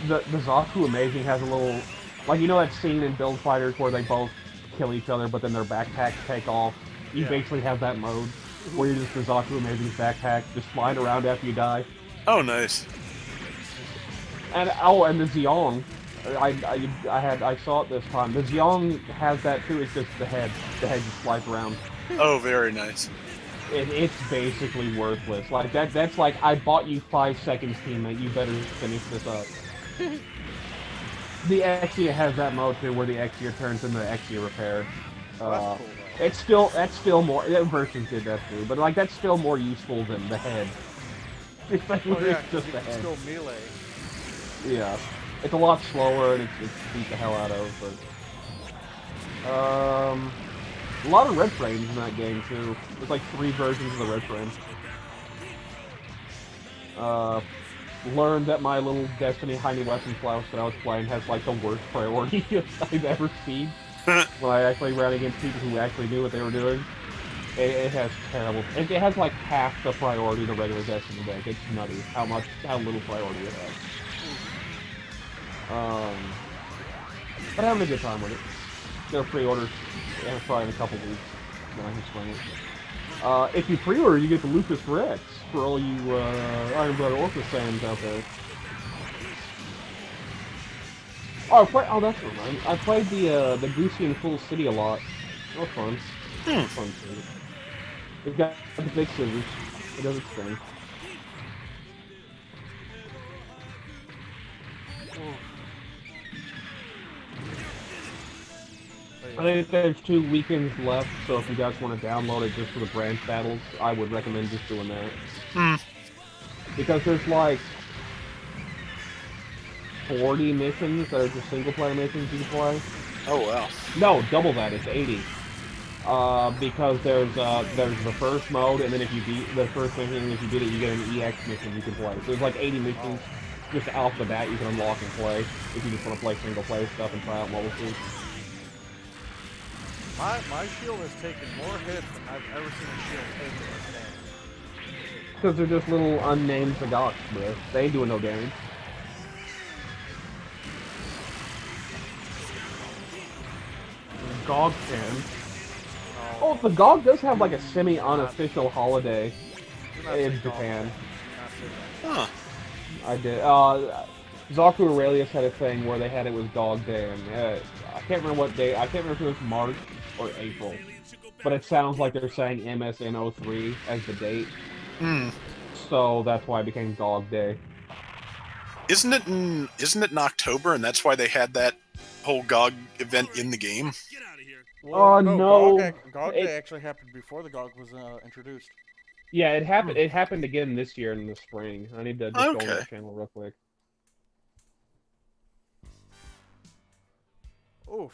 Zaku Amazing has a little, like, you know that scene in Build Fighters where they both kill each other but then their backpacks take off? You basically have that mode where you're just the Zaku Amazing's backpack, just flying around after you die. Oh, nice. And the Xiong, I saw it this time. The Xiong has that too. It's just the head. The head just flies around. Oh, very nice. It's basically worthless. Like that's like, I bought you 5 seconds, teammate. You better finish this up. The Exia has that mode too, where the Exia turns into Exia Repair. Well, that's cool, though. That's still more. That version did that too, but like that's still more useful than the head. Especially Oh, when yeah, it's 'cause just you the can head. still melee. Yeah, it's a lot slower and it's beat the hell out of. But a lot of red frames in that game too. There's like 3 versions of the red frame. Learned that my little Destiny Heine Weapon Flouse that I was playing has like the worst priority I've ever seen. When I actually ran against people who actually knew what they were doing. It has terrible. It has like half the priority the regular Destiny deck. It's nutty how little priority it has. But having a good time with it. They're pre-orders. Yeah, probably in a couple weeks. Then I can swing it. If you pre-order, you get the Lucas Rex for all you Iron Blood Orpheus fans out there. Oh, that's right. I played the Goosey and Full City a lot. That was fun. That was fun too. It got the big scissors. It does its thing. I think there's 2 weekends left, so if you guys want to download it just for the branch battles, I would recommend just doing that. Because there's like 40 missions that are just single-player missions you can play. Oh wow. No, double that. It's 80. Because there's the first mode, and then if you beat the first mission, and if you beat it, you get an EX mission you can play. So there's like 80 missions just off the bat you can unlock and play if you just want to play single-player stuff and try out mobile suits. My shield has taken more hits than I've ever seen a shield take in this game. Because they're just little unnamed Zagots, bro. They ain't doing no damage. GOG 10. Oh, the GOG does have like a semi-unofficial holiday in Japan. Huh. I did. Zaku Aurelius had a thing where they had it was GOG Day, and I can't remember what day. I can't remember if it was March or April, but it sounds like they're saying MSN03 as the date. So that's why it became GOG Day. Isn't it in October, and that's why they had that whole GOG event in the game? Get out of here. Well, no. GOG Day actually happened before the GOG was introduced. Yeah, it happened. It happened again this year in the spring. I need to just go on Okay. that channel real quick. Oof.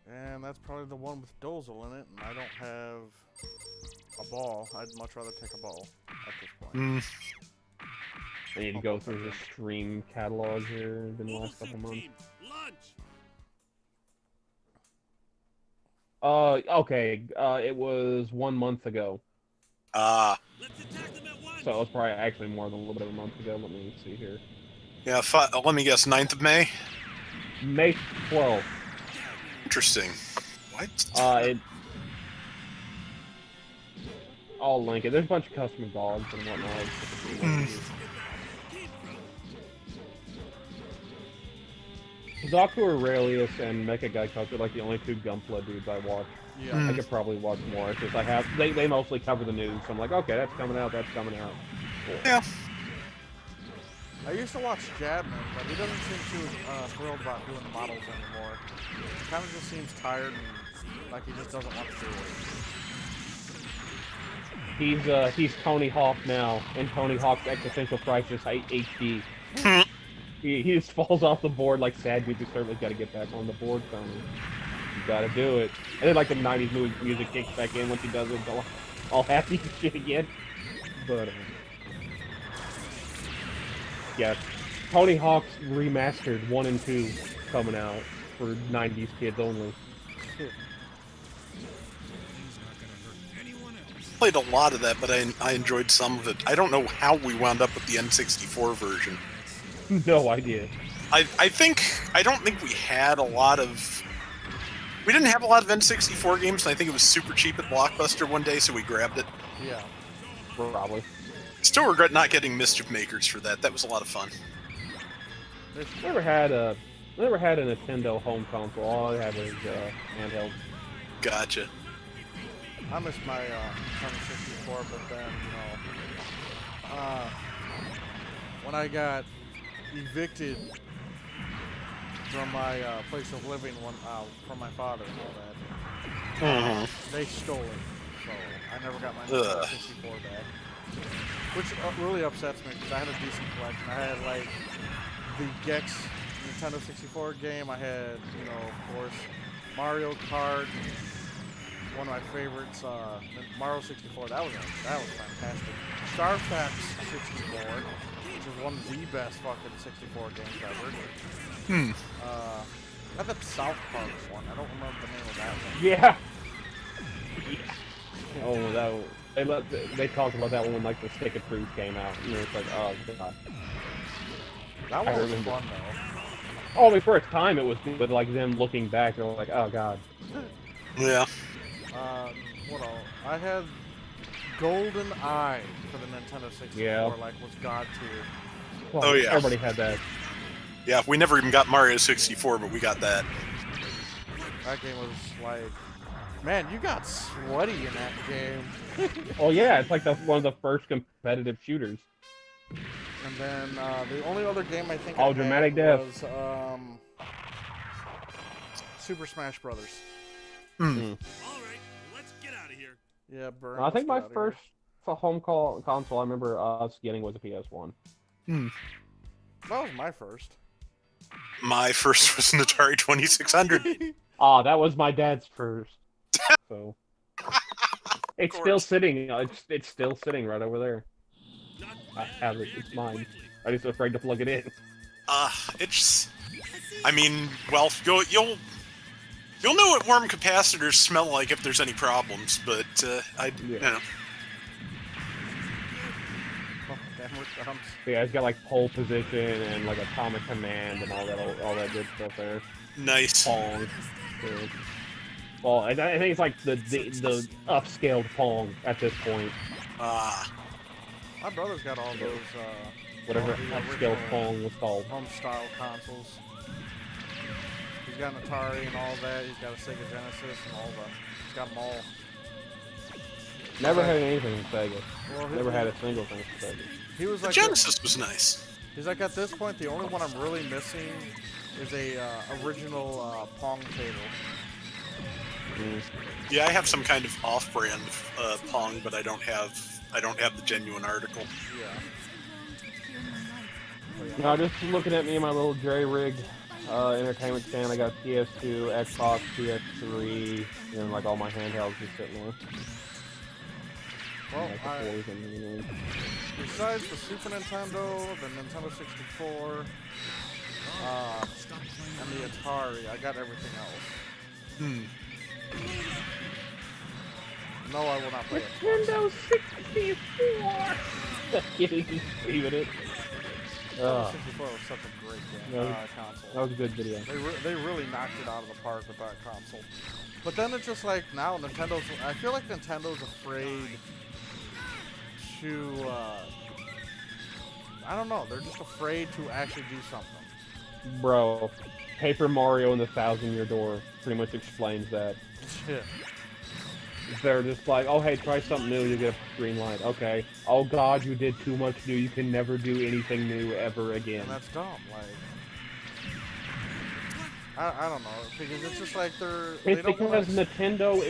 And that's probably the one with Dozel in it, and I don't have a ball. I'd much rather take a ball at this point. I need to go through the stream catalog here in the last couple months. Lunch. Okay. It was 1 month ago. Ah. Let's attack them at once. So it was probably actually more than a little bit of a month ago. Let me see here. Yeah, let me guess, 9th of May? May 12th. Interesting. What? I'll link it. There's a bunch of custom dogs and whatnot. Zaku Aurelius and Mecha Gaikoku are like the only 2 Gunpla dudes I watch. Yeah. I could probably watch more because I have. They mostly cover the news, so I'm like, okay, that's coming out. That's coming out. Cool. Yeah. I used to watch Jadman, but he doesn't seem too thrilled about doing the models anymore. He kind of just seems tired and like he just doesn't want to do it. He's Tony Hawk now, in Tony Hawk's Existential Crisis HD. He just falls off the board like sad dude. You certainly got to get back on the board, Tony. You got to do it. And then like the '90s music kicks back in once he does it, all happy and shit again. But yeah, Tony Hawk's remastered 1 and 2 coming out for '90s kids only. Played a lot of that, but I enjoyed some of it. I don't know how we wound up with the N64 version. No idea. I don't think we had a lot of... We didn't have a lot of N64 games, and I think it was super cheap at Blockbuster one day, so we grabbed it. Yeah. Probably. Still regret not getting Mischief Makers for that. That was a lot of fun. Never had a Nintendo home console. All I had was handheld. Gotcha. I miss my Nintendo 64, but then, you know, when I got evicted from my place of living from my father and all that. They stole it, so I never got my Nintendo 64 back. Which really upsets me because I had a decent collection. I had like the Gex Nintendo 64 game. I had, you know, of course, Mario Kart. One of my favorites, Mario 64. That was fantastic. Star Fox 64, which is one of the best fucking 64 games ever. I got the South Park one. I don't remember the name of that one. Yeah. Oh, they talked about that one when like the Stick of Truth came out, and it's like, oh god. That one was fun though. Oh, I mean, for its time it was good, but like them looking back, they were like, oh god. Yeah. What else? I had Golden Eye for the Nintendo 64. Yeah. Like was god tier. Well, Oh, yeah. Everybody had that. Yeah, we never even got Mario 64, but we got that. That game was like, man, you got sweaty in that game. Oh yeah, it's like one of the first competitive shooters. And then the only other game I think Oh, I dramatic had death. was Super Smash Brothers. All right, let's get out of here. Yeah, Burn. I think my let's get outta first home console I remember us getting was a PS1. here. That was my first. My first was an Atari 2600. Ah, that was my dad's first. So it's still sitting. It's still sitting right over there. I have it. It's mine. I'm just afraid to plug it in. It's. I mean, well, you'll know what warm capacitors smell like if there's any problems, but you know. Oh, damn, it comes. Yeah, it's got like pole position and like atomic command and all that good stuff there. Nice. Pong. Too. Well, I think it's like the upscaled Pong at this point. My brother's got all those Whatever all the upscaled original Pong was called. home style consoles. He's got an Atari and all that. He's got a Sega Genesis and all that. He's got them all. Never had anything from Sega. Well, Never had a single thing from Sega. He was The like, Genesis was nice. he's like, at this point, the only one I'm really missing is a original Pong table. Yeah, I have some kind of off-brand Pong, but I don't have the genuine article. Yeah. No, just looking at me and my little jerry-rig entertainment stand, I got PS2, Xbox, PS3, and like all my handhelds just sitting there. Well, Like the toys and everything. besides the Super Nintendo, the Nintendo 64, and the Atari, I got everything else. No, I will not play it. Nintendo 64! You just screaming it. Nintendo 64 was such a great game, That console. was a good video. They really knocked it out of the park with that console. But then it's just like now Nintendo's. I feel like Nintendo's afraid to. I don't know. They're just afraid to actually do something. Bro, Paper Mario and the Thousand-Year Door pretty much explains that. Shit. They're just like, oh hey, try something new, you get a green light. Okay. Oh god, you did too much new, you can never do anything new ever again. And that's dumb. Like, I don't know, because it's just like they It's don't because wanna... Nintendo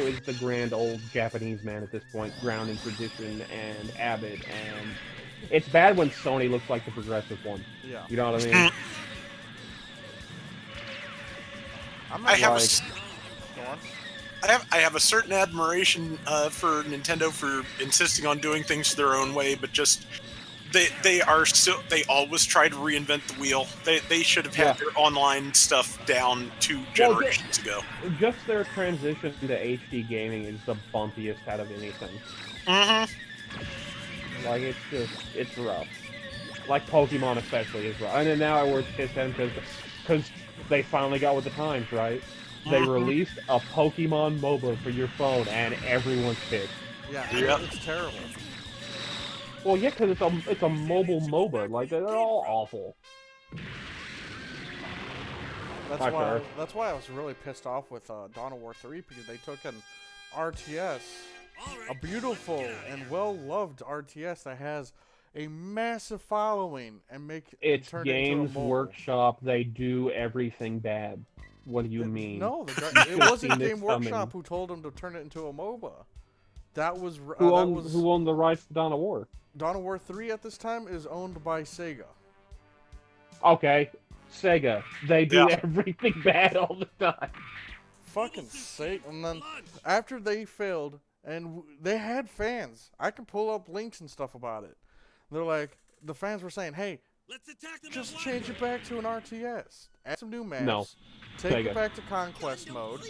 is the grand old Japanese man at this point, ground in tradition and habit, and it's bad when Sony looks like the progressive one. Yeah. You know what I mean? I'm I not have like... a, Go on. I have a certain admiration for Nintendo for insisting on doing things their own way, but just they always try to reinvent the wheel. They should have had their online stuff down 2 generations ago. Just their transition to HD gaming is the bumpiest out of anything. Like it's rough. Like Pokemon especially is rough. And then now we're pissed at them because they finally got with the times, right? They released a Pokemon MOBA for your phone, and everyone's pissed. Yeah, Yep. it's terrible. Well, yeah, because it's a mobile MOBA. Like, they're all awful. That's why I was really pissed off with Dawn of War 3, because they took an RTS, a beautiful and well-loved RTS that has a massive following and It's turn it Games into a mobile. Workshop. They do everything bad. What do you mean? No, it You've wasn't seen this Game Workshop coming. who told them to turn it into a MOBA. That was Who owned the rights to Dawn of War? Dawn of War 3 at this time is owned by Sega. Okay, Sega. They do Yeah. everything bad all the time. Fucking Sega. And then after they failed, and they had fans. I can pull up links and stuff about it. They're like, the fans were saying, hey, Let's attack them just at change it back to an RTS. Add some new maps. No. Take Sega. it back to Conquest mode.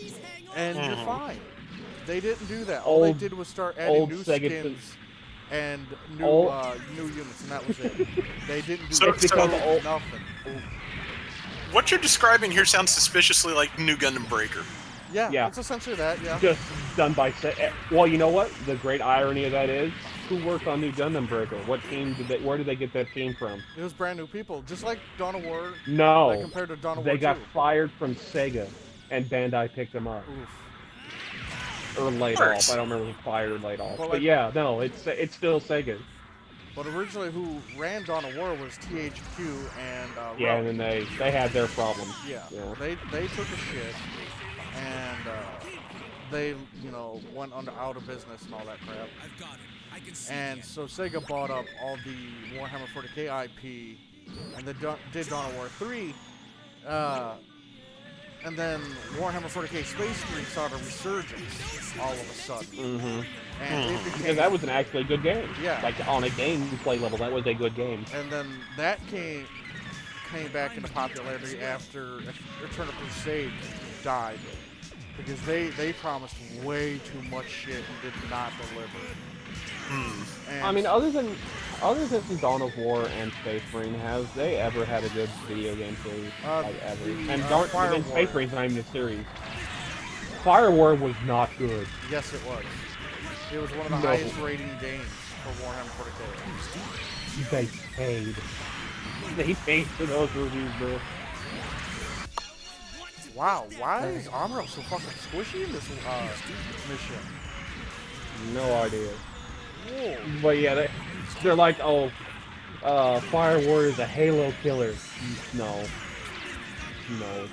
And Mhm. you're fine. They didn't do that. All they Old- did was start adding old new Sega skins and new Old- new units, and that was it. They didn't do So- It's because old- nothing. What you're describing here sounds suspiciously like New Gundam Breaker. Yeah, Yeah. it's essentially that, yeah. Just done by Well, you know what? The great irony of that is, who worked on New Gundam Breaker? What team did they? Where did they get that team from? It was brand new people, just like Dawn of War, No, like compared to Dawn of War they got 2. fired from Sega, and Bandai picked them up Oof. or laid course. off. I don't remember if fired or laid off. Well, But like- yeah, no, it's still Sega. But originally who ran Dawn of War was THQ and Yeah, Rogue. and then they had their problems. Yeah, Yeah. they took a shit, and they went out of business and all that crap. I've got it. I can see And so Sega bought up all the Warhammer 40k IP, and they did Dawn of War 3, and then Warhammer 40k Space Marine saw a resurgence all of a sudden, Mm-hmm. and it became Because that was an actually good game. Yeah. Like on a gameplay level, that was a good game. and then that came back into popularity after Eternal Crusade died, because they promised way too much shit and did not deliver. And I mean, other than Dawn of War and Space Marine, have they ever had a good video game series? Like ever? And Fire and Space War. Marine's not even a series. Fire War was not good. yes, it was. It was one of the No. highest rating games for Warhammer 40k. They paid. They paid for those reviews, bro. Wow, why is Amuro so fucking squishy in this mission? No idea. Whoa. But yeah, they're like, oh, Fire War is a Halo killer. No. No, it's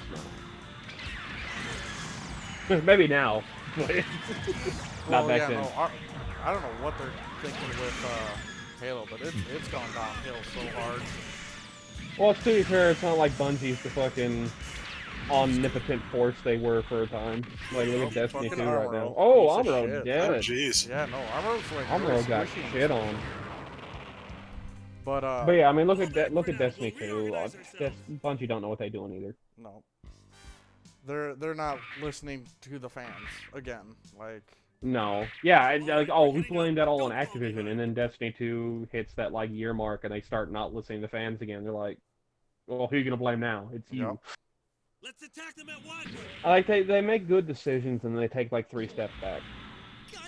not. Maybe now, but not Well, back yeah, then. no, I don't know what they're thinking with Halo, but it's gone downhill so hard. Well, to be fair, it's not like Bungie's the fucking omnipotent force they were for a time. Like, look Oh, at Destiny 2 fucking right Amuro, now. Oh, piece of Amuro, shit. damn Oh, it. jeez. Yeah, no, Amuro's like really Amuro got squishy. shit on. But But yeah, I mean, look at Destiny 2. Bungie don't know what they're doing either. no, they're not listening to the fans again. Like, No. Yeah, and like, oh, we blamed that all on Activision, and then Destiny 2 hits that, like, year mark, and they start not listening to fans again. They're like, well, who are you gonna blame now? It's you. Yep. Let's attack them at once. Like, they make good decisions, and they take, like, 3 steps back.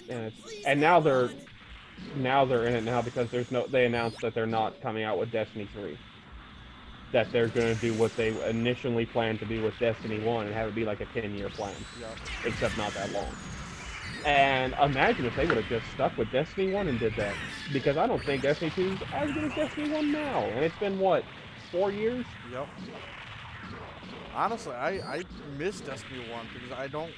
And now they're in it now because they announced that they're not coming out with Destiny 3. That they're going to do what they initially planned to do with Destiny 1 and have it be like a 10-year plan, yeah, except not that long. And imagine if they would have just stuck with Destiny 1 and did that, because I don't think Destiny 2 is as good as Destiny 1 now, and it's been, what, 4 years? yep. Honestly, I miss Destiny 1 because I don't.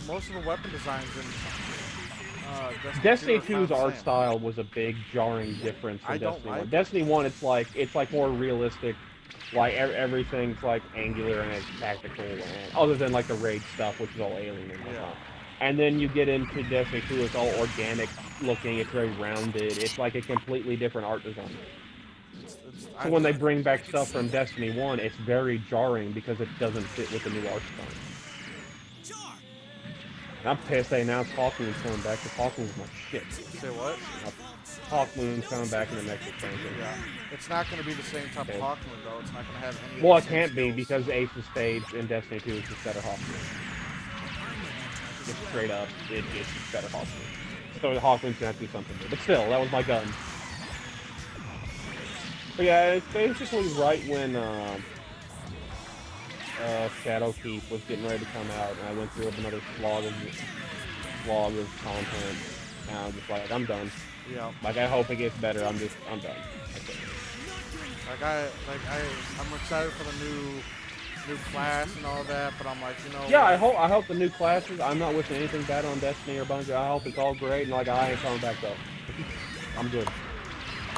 Most of the weapon designs in Destiny 2 are 2's kinda art the same. style was a big jarring difference from I don't Destiny like 1. it. Destiny 1, it's like more realistic, like everything's like angular and it's tactical, and other than like the raid stuff, which is all alien and whatnot. Yeah. And then you get into Destiny 2, it's all organic looking, it's very rounded, it's like a completely different art design. So when they bring back stuff from Destiny 1, it's very jarring because it doesn't fit with the new art design. Jar. And I'm pissed they announced Hawkmoon's coming back, because Hawkmoon's my shit. Say what? Hawkmoon's coming back in the next expansion. Yeah, it's not going to be the same type of Okay. Hawkmoon though. It's not going to have any. Well, of it the same can't be skills. because Ace of Spades in Destiny 2 is just better Hawkmoon. Just straight up, it's just better Hawkmoon. So Hawkmoon's gonna have to do something. But still, that was my gun. But yeah, it's basically right when Shadowkeep was getting ready to come out, and I went through another slog of content, and I was just like, I'm done. Yeah. Like, I hope it gets better. I'm done. I'm excited for the new class and all that, but I'm like, you know. Yeah, I hope the new classes. I'm not wishing anything bad on Destiny or Bungie. I hope it's all great, and like I ain't coming back though. I'm good.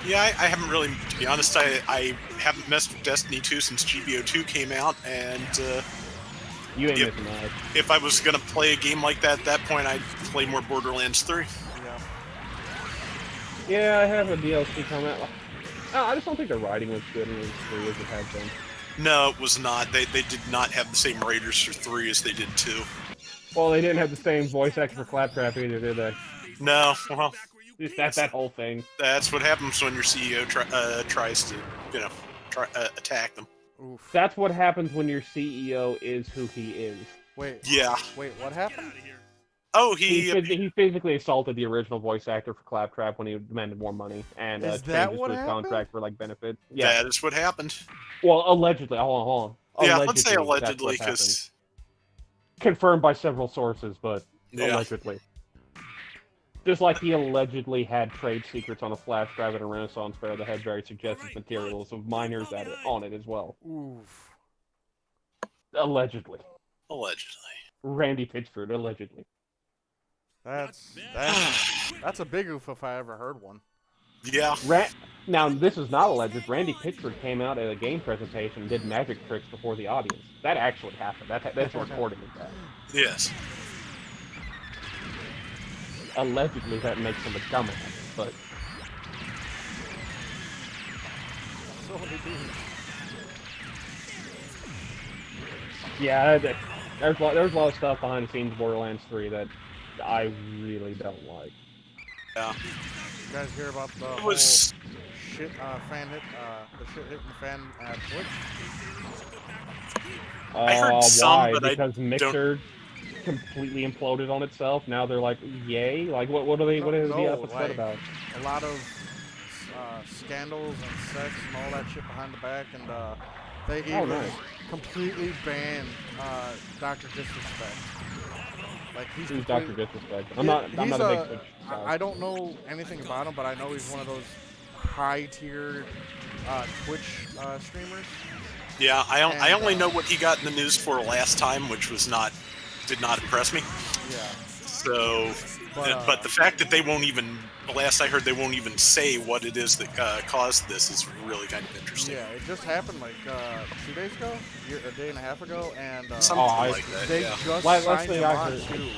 Yeah, I haven't really, to be honest, I haven't messed with Destiny 2 since GBO2 came out, and You ain't missing much. if I was gonna play a game like that at that point, I'd play more Borderlands 3. Yeah. Yeah, I have a DLC coming out. I just don't think the writing was good in 3 as it had been. No, it was not. They did not have the same writers for 3 as they did 2. Well, they didn't have the same voice actor for Claptrap either, did they? No, well, That's that whole thing. that's what happens when your CEO tries to, attack them. Oof. That's what happens when your CEO is who he is. Wait, Yeah. what happened? Oh, He physically assaulted the original voice actor for Claptrap when he demanded more money and Is changes that to what his happened? contract for like benefit. Yeah. that is what happened. Well, allegedly. Hold on. Yeah, let's say that's what allegedly, happened. because Confirmed by several sources, but yeah, allegedly. Just like he allegedly had trade secrets on a flash drive at a Renaissance fair that had very suggestive materials of minors on it as well. Oof. Allegedly. allegedly. Randy Pitchford, allegedly. That's a big oof if I ever heard one. Yeah. Now, this is not alleged. Randy Pitchford came out at a game presentation and did magic tricks before the audience. That actually happened. That's recorded in that. Yes. Allegedly, that makes him a dumbass, but... So many dudes. Yeah, there's a lot of stuff behind the scenes of Borderlands 3 that I really don't like. Yeah. You guys hear about the It whole was. shit fan hit, the shit hitting fan at Twitch? I heard some, why? but I Because Mixer completely imploded on itself. Now they're like, yay! Like, what is the episode about? A lot of scandals and sex and all that shit behind the back, and they even nice. completely banned Dr. Disrespect. Like Who's Dr. Disrespect? I'm not a big Twitch guy. I don't know anything about him, but I know he's one of those high-tiered Twitch streamers. Yeah, I only know what he got in the news for last time, which did not impress me. Yeah. So, but the fact that they won't even, last I heard, they won't even say what it is that caused this is really kind of interesting. Yeah, it just happened like 2 days ago, a day and a half ago, and Something like that. they Yeah. just Let's signed say him I on heard- too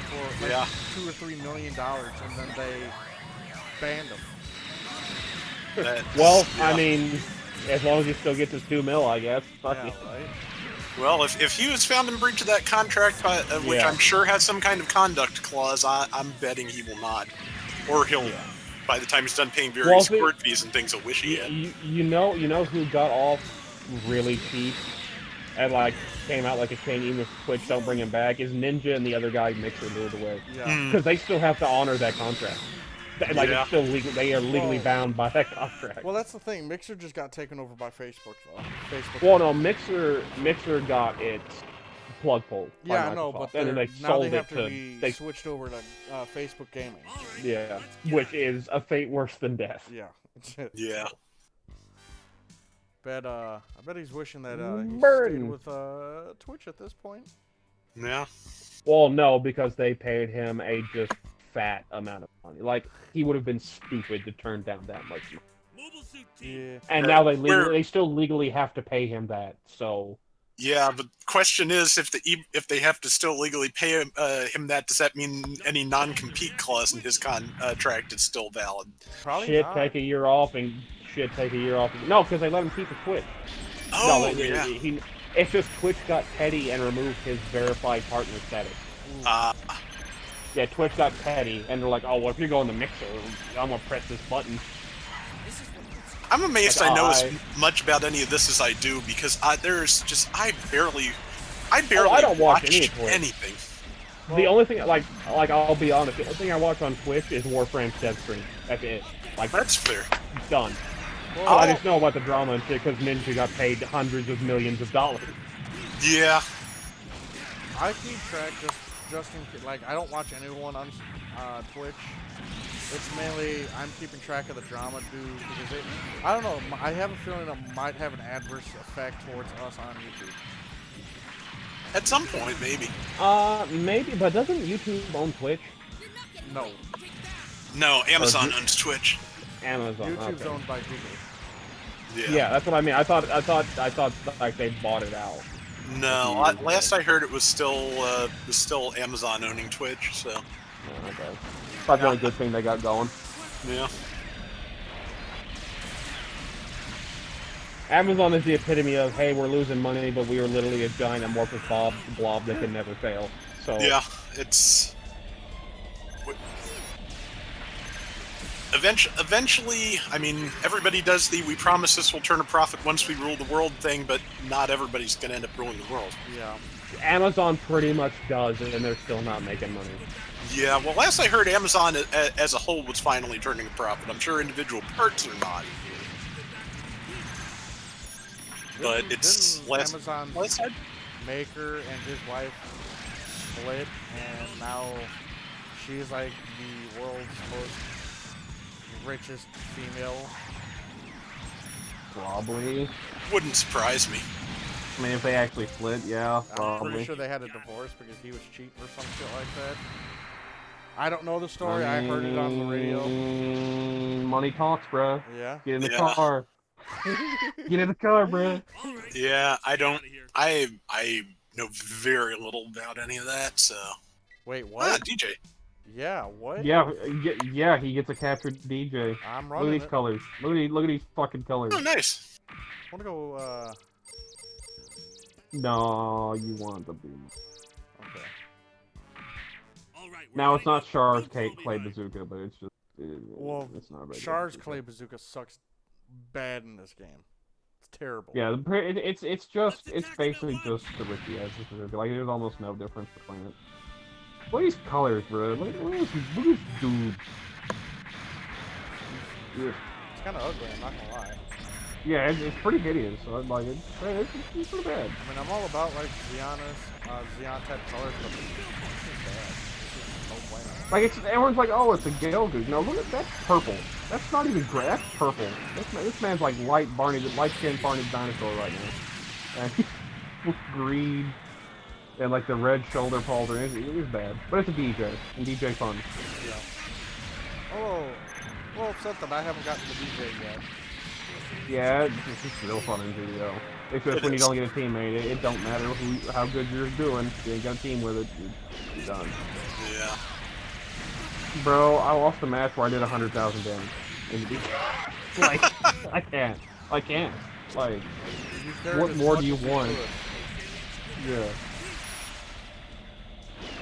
for like Yeah. $2 or $3 million, and then they banned him. Well, Yeah. I mean, as long as he still gets his $2 million, I guess. Fuck Yeah, it. right. Well, if he was found in breach of that contract, which Yeah. I'm sure has some kind of conduct clause, I'm betting he will not. Or he'll, by the time he's done paying various court fees and things, he'll wish he had. You know who got off really cheap and like came out like a king, even if Twitch don't bring him back, is Ninja and the other guy Mixer moved away Yeah. because they still have to honor that contract. Like Yeah. it's still legal. They are legally bound by that contract. Well, that's the thing. Mixer just got taken over by Facebook, though. Facebook. Well, no, Mixer got its plug pulled. by Yeah, I know, Microsoft, but and then they now sold they have it to be they, switched over to Facebook Gaming. yeah, which is a fate worse than death. Yeah. Yeah. I bet he's wishing that he Burn. stayed with Twitch at this point. Yeah. Well, no, because they paid him a just fat amount of money. Like he would have been stupid to turn down that much money. Yeah. And now they still legally have to pay him that. So Yeah, but the question is, if they have to still legally pay him that, does that mean any non-compete clause in his contract is still valid? Probably shit, not. take a year off and shit, take a year off. No, because they let him keep his Twitch. Oh, no, yeah. It's just Twitch got petty and removed his verified partner status. Yeah, Twitch got petty, and they're like, oh, well, if you're going to Mixer, I'm going to press this button. I'm amazed Like, I know as much about any of this as I do, because I barely I don't watch any of Twitch. anything. The only thing, like I'll be honest, the only thing I watch on Twitch is Warframe's dev stream. That's it. Like, That's fair. done. Well, I just know about the drama and shit, because Ninja got paid hundreds of millions of dollars. Yeah. I keep track just in case. Like, I don't watch anyone on Twitch, It's mainly I'm keeping track of the drama due because I don't know. I have a feeling it might have an adverse effect towards us on YouTube. At some point, maybe. Maybe, but doesn't YouTube own Twitch? No, No, Amazon owns Twitch. Amazon. YouTube's Okay. owned by Google. Yeah, that's what I mean. I thought like they bought it out. No, last I heard it was still Amazon owning Twitch. So. Oh, okay. Probably the only good thing they got going. Yeah. Amazon is the epitome of, hey, we're losing money, but we are literally a giant amorphous blob that can never fail. So Yeah, it's. Eventually, I mean, everybody does the "we promise this will turn a profit once we rule the world" thing, but not everybody's going to end up ruling the world. Yeah. Amazon pretty much does it, and they're still not making money. Yeah, well, last I heard, Amazon as a whole was finally turning a profit. I'm sure individual parts are not. But it's Didn't last Amazon's maker and his wife split, and now she's like the world's most richest female. Probably. Wouldn't surprise me. I mean, if they actually split, yeah, I'm probably. pretty sure they had a divorce because he was cheating or some shit like that. I don't know the story. I heard it on the radio. Money talks, bruh. Yeah. Get in the Yeah. car. Get in the car, bruh. Yeah, I don't. I know very little about any of that. So. Wait, Ah, what? DJ. Yeah, what? Yeah, he gets a captured DJ. I'm Look at running these it. colors. Look at these fucking colors. Oh, nice. I wanna go, No, you want the beam. okay. All right, we're Now it's lining not up. Char's Don't fall clay behind. bazooka, but it's just Well, it's not very Char's good. clay bazooka sucks bad in this game. It's terrible. Yeah, it's basically just the Ricky as bazooka. Like there's almost no difference between it. Look at these colors, bro. Look at this dude. Yeah. It's kind of ugly, I'm not gonna lie. Yeah, it's pretty hideous. So like it's pretty bad. I mean, I'm all about like Xeon type colors, but this is bad. This is no bueno. Like it's everyone's like, oh, it's a Gale Goose. No, look at that's purple. That's not even gray. That's purple. This man's like light skinned Barney dinosaur right now. And with green and like the red shoulder pauldron. It is bad, but it's a DJ and DJ fun. Yeah. Oh, well, upset that I haven't gotten the DJ yet. Yeah, it's just real fun in video. Except when you don't get a teammate, it don't matter how good you're doing. If you ain't got a team with it, you're done. Yeah. Bro, I lost a match where I did 100,000 damage. Like, I can't. Like, what more do you want? Yeah.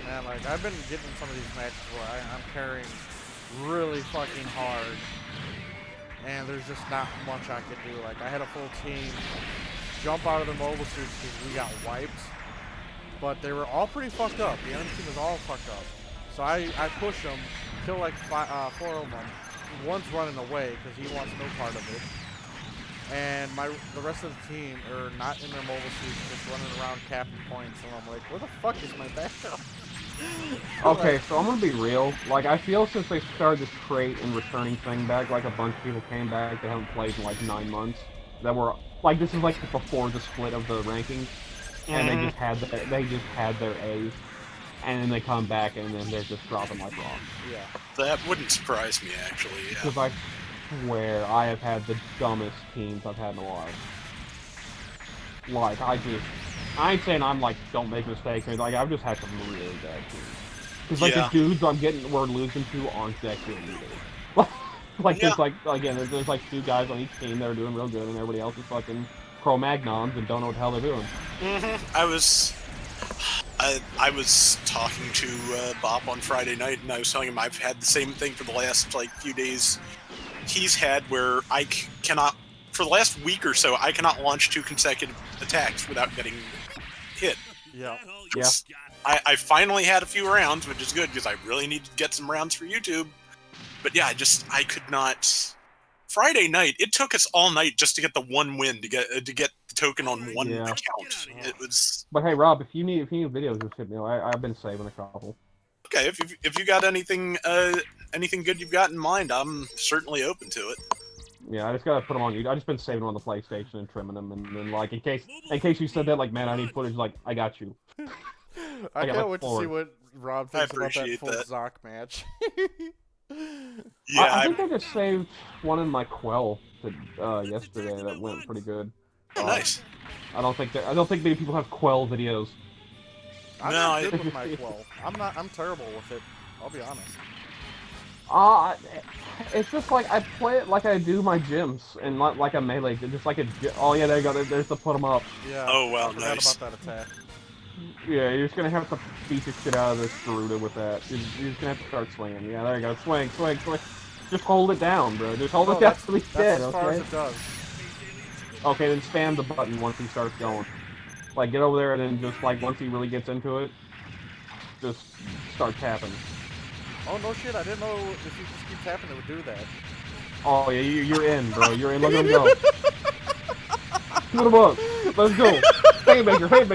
Man, like, I've been getting some of these matches where I'm carrying really fucking hard, and there's just not much I could do. Like, I had a full team jump out of their mobile suits because we got wiped, but they were all pretty fucked up. The enemy team was all fucked up. So I push them, kill like 4 of them. One's running away because he wants no part of it. And the rest of the team are not in their mobile suits, just running around capping points. And I'm like, where the fuck is my backup? Okay, so I'm gonna be real. Like, I feel since they started this crate and returning thing back, like a bunch of people came back that haven't played in like 9 months. That were like, this is like before the split of the rankings, and they just had their A's, and then they come back and then they're just dropping like rocks. Yeah. That wouldn't surprise me, actually. Yeah. Because I swear I have had the dumbest teams I've had in a while. Like, I ain't saying I'm like, don't make mistakes, or like, I've just had some really bad teams. Because like Yeah. the dudes we're losing to aren't that good either. Like Yeah. there's like, again, there's like 2 guys on each team that are doing real good, and everybody else is fucking Cro-Magnons and don't know what the hell they're doing. I was talking to Bob on Friday night, and I was telling him I've had the same thing for the last like few days. He's had where I cannot, for the last week or so, I cannot launch 2 consecutive attacks without getting hit. Yeah. Yeah. I finally had a few rounds, which is good because I really need to get some rounds for YouTube. But yeah, I could not. Friday night, it took us all night just to get the 1 win to get the token on 1 Yeah. account. It was But hey, Rob, if you need videos, just hit me. I've been saving a couple. okay. If you got anything anything good you've got in mind, I'm certainly open to it. Yeah, I just gotta put them on YouTube. I just been saving them on the PlayStation and trimming them, and then like in case you said that, like, man, I need footage. Like, I got you. I got, can't like, wait to 4. see what Rob thinks about that appreciate full that. Zoc match. Yeah, I think I just saved one in my Quell yesterday that went pretty good. nice. I don't think many people have Quell videos. I'm No, not I- good with my Quell. I'm terrible with it. I'll be honest. It's just like I play it like I do my gyms and not like a melee. Just like a. Oh yeah, there you go. There's the put 'em up. Yeah. Oh, wow, I forgot nice. about that attack. Yeah, you're just gonna have to beat the shit out of this Garuda with that. You're just gonna have to start swinging. Yeah, there you go. Swing. Just hold it down, bro. Just hold No, it down that's, till he's that's dead, as far as okay? it does. Okay, then spam the button once he starts going. Like, get over there and then just, like, once he really gets into it, just start tapping. Oh no shit! I didn't know if you just keep tapping it would do that. Oh, yeah, you're in, bro. You're in. Look at him go. Put him up. Let's go. Haymaker. Could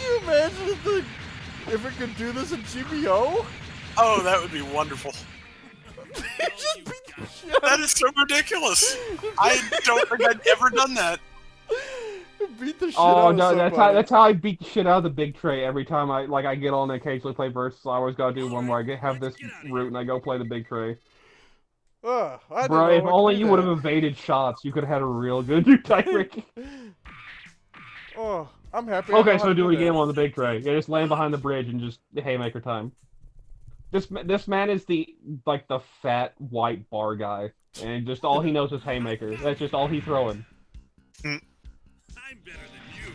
you imagine if it could do this in GBO? Oh, that would be wonderful. It just beat the shit That is so ridiculous. I don't think I'd ever done that. beat the shit Oh, out of no, somebody. that's how I beat the shit out of the big tray every time I get on and occasionally play Versus. I always gotta do one where I have this route and I go play the big tray. I didn't Bro, know if it could only do you would that. have evaded shots, you could have had a real good new tiebreak. Oh, I'm happy. I know Okay, how so to do it that. again on the big tray. Yeah, just land behind the bridge and just haymaker time. This man is the fat white bar guy, and just all he knows is haymaker. That's just all he's throwing. I'm better than you.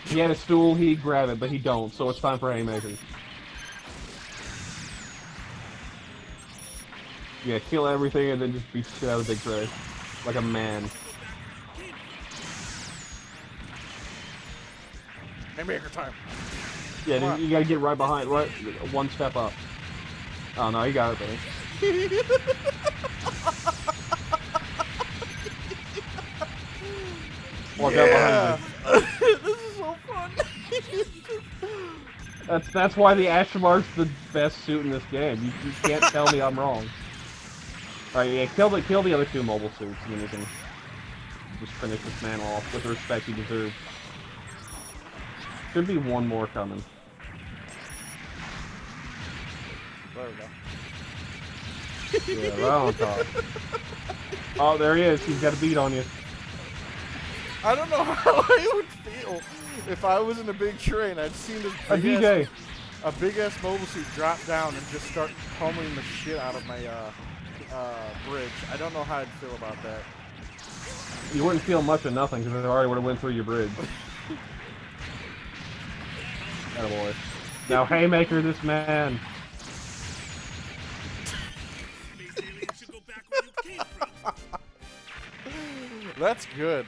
He had a stool, he'd grab it, but he don't. So it's time for haymaker. Yeah, kill everything and then just beat the shit out of the big tray, like a man. Haymaker time. Yeah, Come on. you gotta get right behind, right, one step up. Oh no, you got it, buddy. Watch out behind you. This is so fun. That's why the Ashmar's the best suit in this game. You can't tell me I'm wrong. Alright, yeah, kill the other 2 mobile suits, and then we can just finish this man off with the respect he deserves. Should be one more coming. There we go. Yeah, right on top. Oh, there he is. He's got a beat on you. I don't know how I would feel if I was in a big train. I'd seen this A DJ. a big ass mobile suit drop down and just start pummeling the shit out of my bridge. I don't know how I'd feel about that. You wouldn't feel much of nothing because it already would have went through your bridge. Attaboy. Now haymaker this man. Space aliens should go back where you came from. That's good.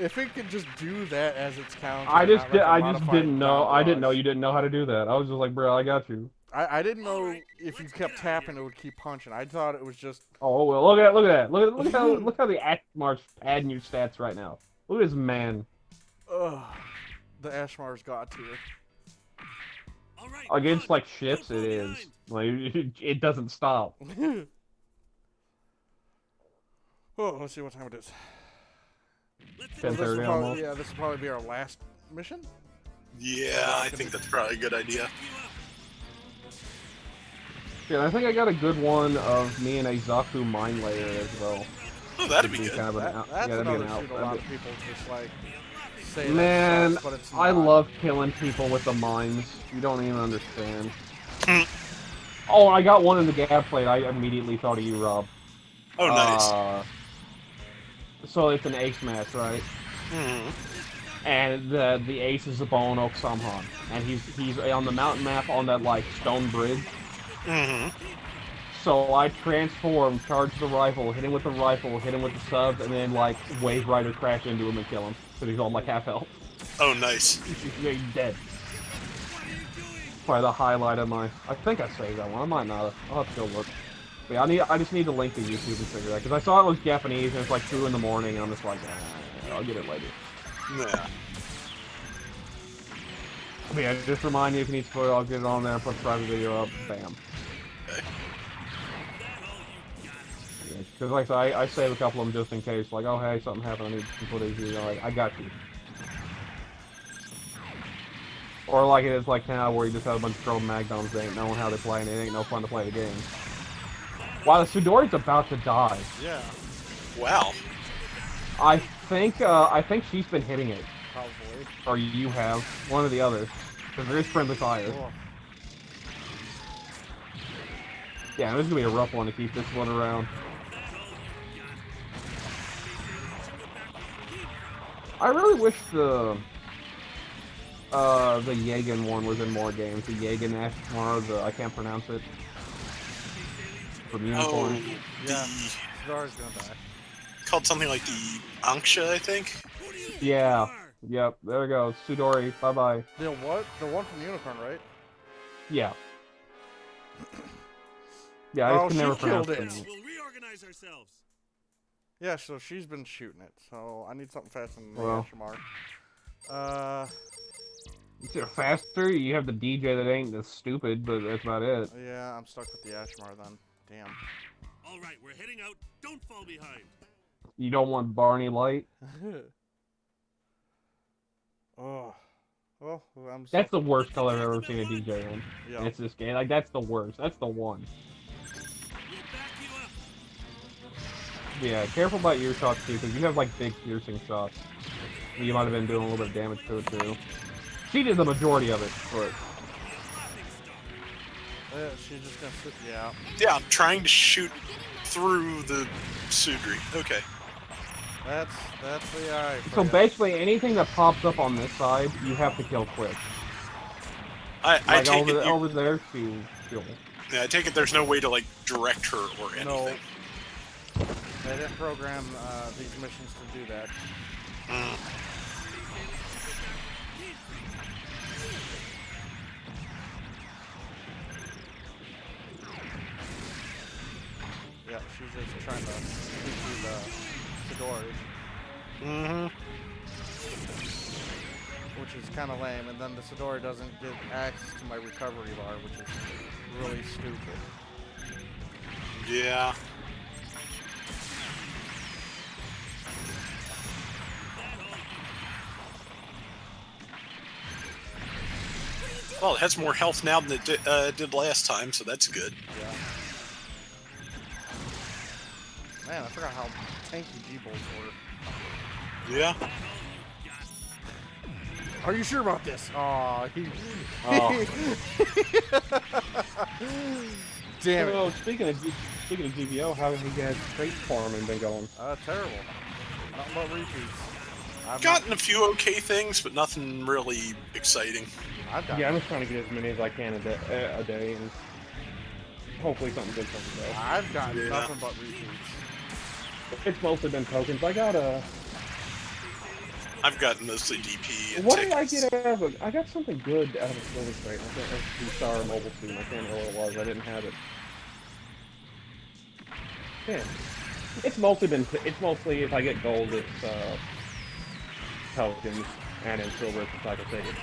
If it could just do that as its counter. I just not like a didn't know. modified I didn't know dodge. you didn't know how to do that. I was just like, bro, I got you. I didn't know if you kept tapping, it would keep punching. I thought it was just. Oh well, look at that. Look how the Ashmar's adding your stats right now. Look at this man. Ugh. The Ashmar's got tier. All right, Against come on, like ships, don't it fall is. behind. Like it doesn't stop. Oh, let's see what time it is. Let's Ten hit This will 30 probably, almost. yeah, this will probably be our last mission. Yeah, I think that's probably a good idea. Yeah, I think I got a good one of me and a Zaku mine layer as well. Oh, that'd be Be good. kind of an That, out, that's yeah, that'd be another an shoot out. a lot of people just like say Man, that sucks, but it's I not. love killing people with the mines. You don't even understand. Oh, I got one in the gap plate. I immediately thought of you, Rob. Oh, nice. So it's an ace match, right? And the ace is a Bone Oak Samhan, and he's on the mountain map on that like stone bridge. So I transform, charge the rifle, hit him with the rifle, hit him with the subs, and then like Wave Rider crash into him and kill him. So he's on like half health. Oh, nice. He's dead. Probably the highlight of my. I think I saved that one. I might not have. I'll have to go look. But yeah, I just need to link to YouTube and figure that because I saw it was Japanese and it's like 2 in the morning and I'm just like, I'll get it later. Yeah. But yeah, just remind me if you need to put it, I'll get it on there, put a private video up, bam. damage. Because like I save a couple of them just in case. Like, oh hey, something happened. I need to put these. You know, like I got you. Or like it is like now where you just have a bunch of troll magnums. They ain't knowing how they play, and it ain't no fun to play the game. Wow, the Sudori's about to die. Yeah. Wow. I think she's been hitting it. Probably. Or you have. One or the other. Because there is friendly fire. Cool. Yeah, this is gonna be a rough one to keep this one around. I really wish the Jagan one was in more games. The Jagan Ashmar, I can't pronounce it. From Unicorn. Yeah. Sidori's gonna die. Called something like the Anksha, I think. Yeah. Yep. There we go. Sudori. Bye bye. The what? The one from Unicorn, right? Yeah. Yeah. I Oh, just can never she killed pronounce it. it. We'll reorganize ourselves. Yeah, so she's been shooting it. So I need something faster than Well. Ashmar. Is it faster? You have the DJ that ain't this stupid, but that's about it. Yeah, I'm stuck with the Ashmar then. Damn. All right, we're heading out. Don't fall behind. You don't want Barney Light? Oh. Well, I'm That's the worst color I've ever seen a DJ in. Yeah. And it's this game. Like, that's the worst. That's the one. We'll back you up. Yeah, careful about your shots too, because you have like big piercing shots. You might have been doing a little bit of damage to it too. She did the majority of it, but she's just gonna sit. Yeah. Yeah, I'm trying to shoot through the Sudri. Okay. That's the eye. for so ya. basically anything that pops up on this side, you have to kill quick. I Like take it. over there, she kill. Yeah, I take it. There's no way to like direct her or anything. No. They didn't program these missions to do that. Mm. Yeah, she's just trying to get through the Sidori, Mm-hmm. which is kind of lame. And then the Sidori doesn't get access to my recovery bar, which is really stupid. Yeah. Well, it has more health now than it did last time, so that's good. Yeah. Man, I forgot how tanky G-bolts were. Yeah. Are you sure about this? Aw, he... Oh. Damn it. So, speaking of GVO, how has you guys crate farming been going? Terrible. Nothing but repeats. I've Gotten a few okay things, but nothing really exciting. I've got Yeah, I'm just trying to get as many as I can a day, and hopefully something good comes out. I've got Yeah. nothing but repeats. It's mostly been tokens. I gotten mostly DP and what did I tickets. get out of it? I got something good out of a silver crate. I think it was 2-star mobile team. I can't remember what it was. I didn't have it. Yeah. It's mostly if I get gold, it's tokens, and in silver, it's like a ticket.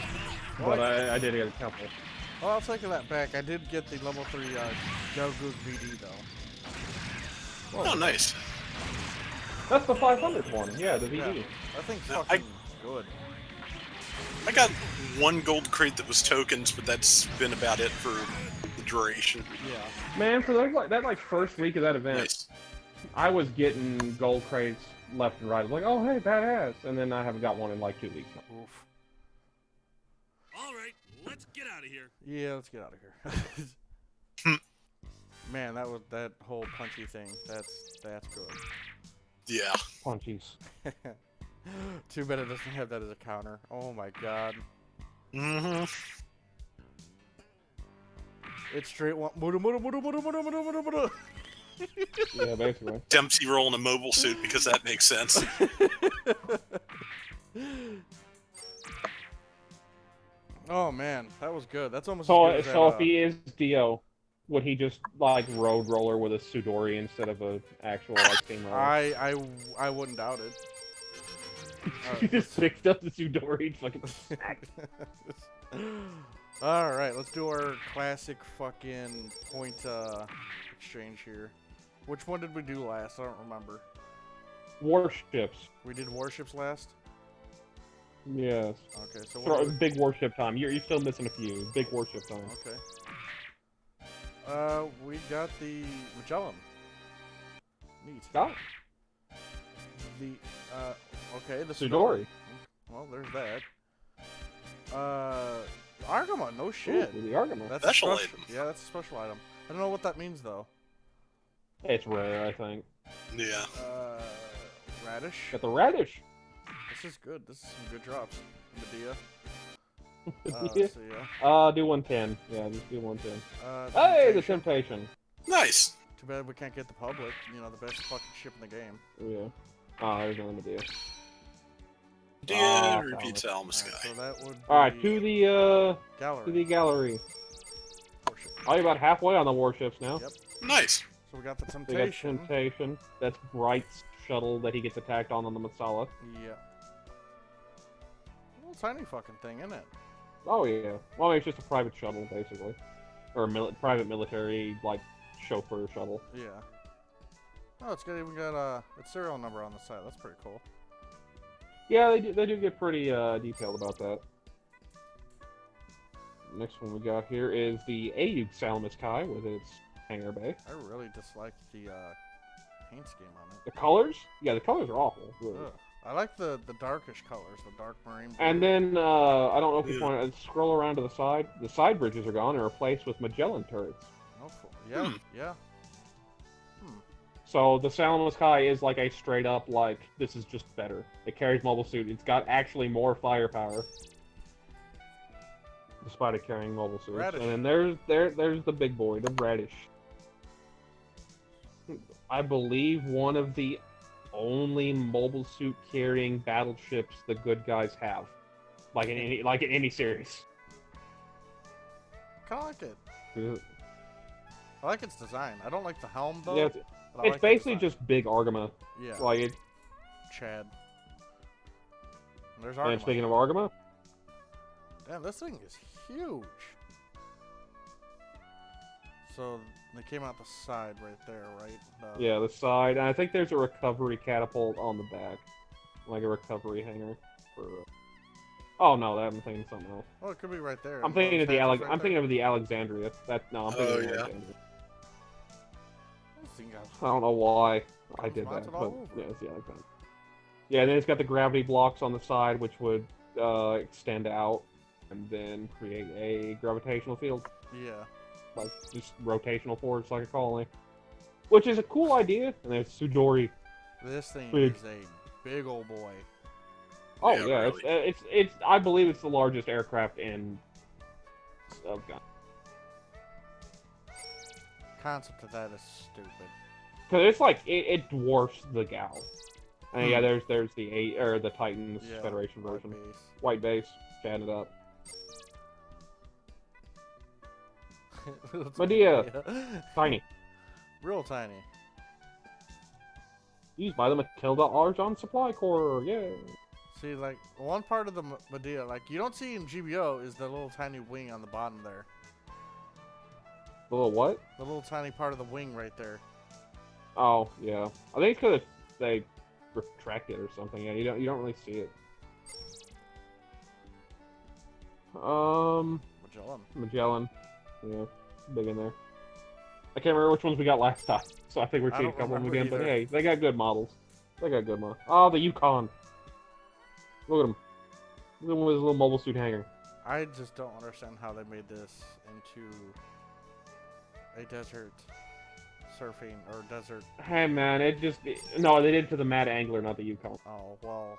But I did get a couple. Well, I'll take that back. I did get the level 3 Gogook VD, though. Oh, nice. That's the 500 one. Yeah, the VD. Yeah. That thing's No, fucking good. I got one gold crate that was tokens, but that's been about it for the duration. Yeah. Man, for that first week of that event, Nice. I was getting gold crates left and right. I was like, oh hey, badass, and then I haven't got one in like 2 weeks. Oof. All right, let's get out of here. Yeah, let's get out of here. Man, that whole punchy thing. That's good. Yeah. Punchies. Too bad it doesn't have that as a counter. Oh my god. Mm-hmm. It's straight one. Muda, muda, muda, muda, muda, muda, muda, muda. Yeah, basically. Dempsey rolling a mobile suit because that makes sense. Oh man, that was good. That's almost So, as good as so that, if he is Dio, would he just like road roller with a Sudori instead of a actual like steam roller? I wouldn't doubt it. He just picked up the Sudori, fucking. Alright, let's do our classic fucking point exchange here. Which one did we do last? I don't remember. Warships. We did warships last? Yes. Okay, so what do we... Big warship time. You're still missing a few. Big warship time. Okay. We got the Magellan. Neat. Oh. The, okay, the Sudori. Well, there's that. Argama, no shit. Ooh, the Argama. That's Special a item. Yeah, that's a special item. I don't know what that means, though. It's rare, I think. Yeah. Radish. Got the radish. This is good. This is some good drops. Medea. Yeah. Let's see, yeah. Do 110. Yeah, just do 110. Hey, the Temptation. Temptation. Nice. Too bad we can't get the public. You know, the best fucking ship in the game. Yeah. Oh, there's another Medea. Dia repeats Alma Alright, Sky. so that would be Alright, to the gallery. gallery. Warship. Oh, you're about halfway on the warships now. Yep. Nice. So we got the We got Temptation. Temptation. That's Bright's shuttle that he gets attacked on the Masala. Yeah. Little tiny fucking thing, isn't it? Oh yeah. Well, it's just a private shuttle, basically, or a private military like chauffeur shuttle. Yeah. Oh, it's got even got its serial number on the side. That's pretty cool. Yeah, they do get pretty detailed about that. Next one we got here is the Ayuk Salamis Kai with its hangar bay. I really dislike the paint scheme on it. The colors? Yeah, the colors are awful. Really. Ugh. I like the darkish colors, the dark marine blue. And then, I don't know if you Yeah. want to scroll around to the side. The side bridges are gone and replaced with Magellan turrets. Oh, yeah, Hmm. yeah. So the Salamis Kai is like a straight up, like, this is just better. It carries mobile suit. It's got actually more firepower. Despite it carrying mobile suits. Radish. And then there's the big boy, the Radish. I believe one of the only mobile suit carrying battleships the good guys have. Like in any series. Kind of like it. I like its design. I don't like the helm, though. Yeah, but I it's like the basically design. just big Argama. Yeah, Like it. Chad. There's And Argama. speaking of Argama, Damn, this thing is huge. So, they came out the side right there, right? yeah, the side. And I think there's a recovery catapult on the back, like a recovery hangar. For. Oh no, I'm thinking of something else. Oh, it could be right there. I'm thinking of the Right I'm thinking of the Alexandria. I'm thinking of Oh, yeah. Alexandria. This thing got I don't know why I Comes did that, mounted but all over. yeah, it's the Alexandria. Yeah, and then it's got the gravity blocks on the side, which would extend out and then create a gravitational field, Yeah. like just rotational force, like a colony, which is a cool idea. And there's Sudori. This thing Big. is a big old boy. Oh Yeah, yeah, really. it's I believe it's the largest aircraft in Gundam. Concept of that is stupid. Cause it's like it dwarfs the Gal. And yeah, Hmm. there's the Titans Yeah. Federation White version. base. White base, chatting it up. Little Medea. tiny. Tiny. Real tiny. Used by the Matilda Argon Supply Corps. Yeah. See, like, one part of the Medea, like, you don't see in GBO is the little tiny wing on the bottom there. The little what? The little tiny part of the wing right there. Oh yeah. I think it's because they retract it or something. Yeah, you don't really see it. Magellan. Magellan. Yeah, big in there. I can't remember which ones we got last time, so I think we're I seeing a don't couple of them remember again. But either. hey, they got good models. They got good models. Oh, the Yukon. Look at him. Look at him with his little mobile suit hangar. I just don't understand how they made this into a desert surfing or desert. Hey man, no, they did it to the Mad Angler, not the Yukon. Oh well.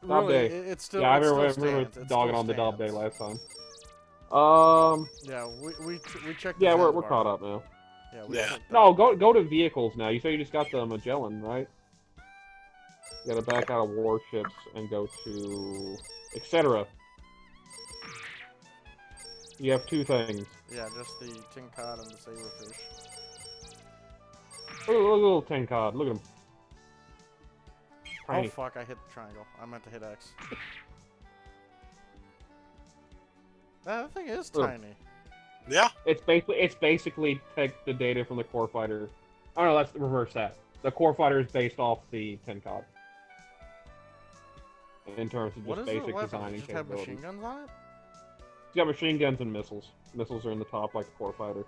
Dob Really, Day. it still. Yeah, I it still remember stands. It dogging still on the Dob Day stands. last time. Yeah, we checked. Yeah, the we're Zanzibar. caught up now. Yeah. We Yeah. checked No, go to vehicles now. You say you just got the Magellan, right? You gotta back out of warships and go to etc. You have two things. Yeah, just the tin cod and the saberfish. Look at the little tin cod. Look at him. Tiny. Oh fuck! I hit the triangle. I meant to hit X. That thing is Ugh. tiny. Yeah. It's basically take the data from the core fighter Oh no, let's reverse that. The Core Fighter is based off the Tenkad. In terms of What just is the basic weapon? design Does and it have capabilities. machine guns on it? It's got machine guns and missiles. Missiles are in the top like the Core Fighter.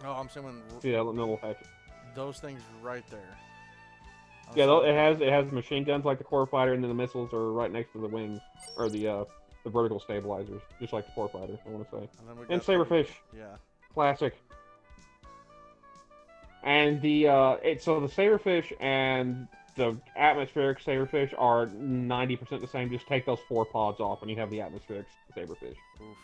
Oh, I'm saying See that little hatchet. those things right there. I'm Yeah, sorry. it has machine guns like the Core Fighter, and then the missiles are right next to the wings or the vertical stabilizers, just like the Core Fighter. I want to say. And then we And got the- Saberfish, Yeah. classic. And the so the Saberfish and the atmospheric Saberfish are 90% the same. Just take those 4 pods off, and you have the atmospheric Saberfish. Oof.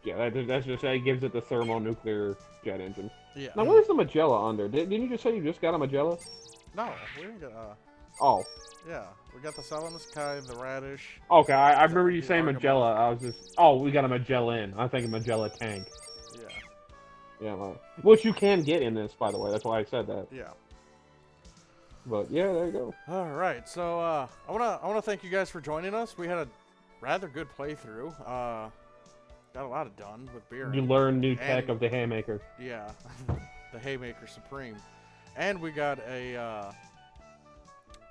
Yeah, that gives it the thermonuclear jet engine. Yeah. Now, where's the Magella under? Didn't you just say you just got a Magella? No, we didn't get. Oh, Yeah, we got the Cell in the Sky, the Radish. okay. I remember you The saying Argamon. Magella. I was just, oh, we got a Magellan. I'm thinking Magella tank. Yeah. Yeah, well, which you can get in this, by the way. That's why I said that. Yeah. But yeah, there you go. All right, so I wanna thank you guys for joining us. We had a rather good playthrough. Got a lot of done with beer. You learn new tech and- of the Haymaker. Yeah, the Haymaker Supreme, and we got a.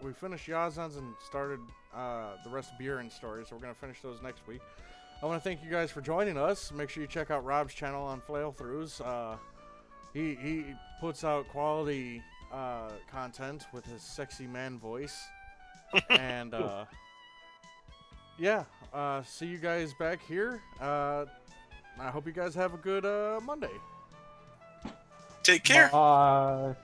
We finished Yazans and started the rest of Buren's story, so we're gonna finish those next week. I want to thank you guys for joining us. Make sure you check out Rob's channel on Flail Throughs. He puts out quality content with his sexy man voice, and yeah, see you guys back here. I hope you guys have a good Monday. Take care. Bye.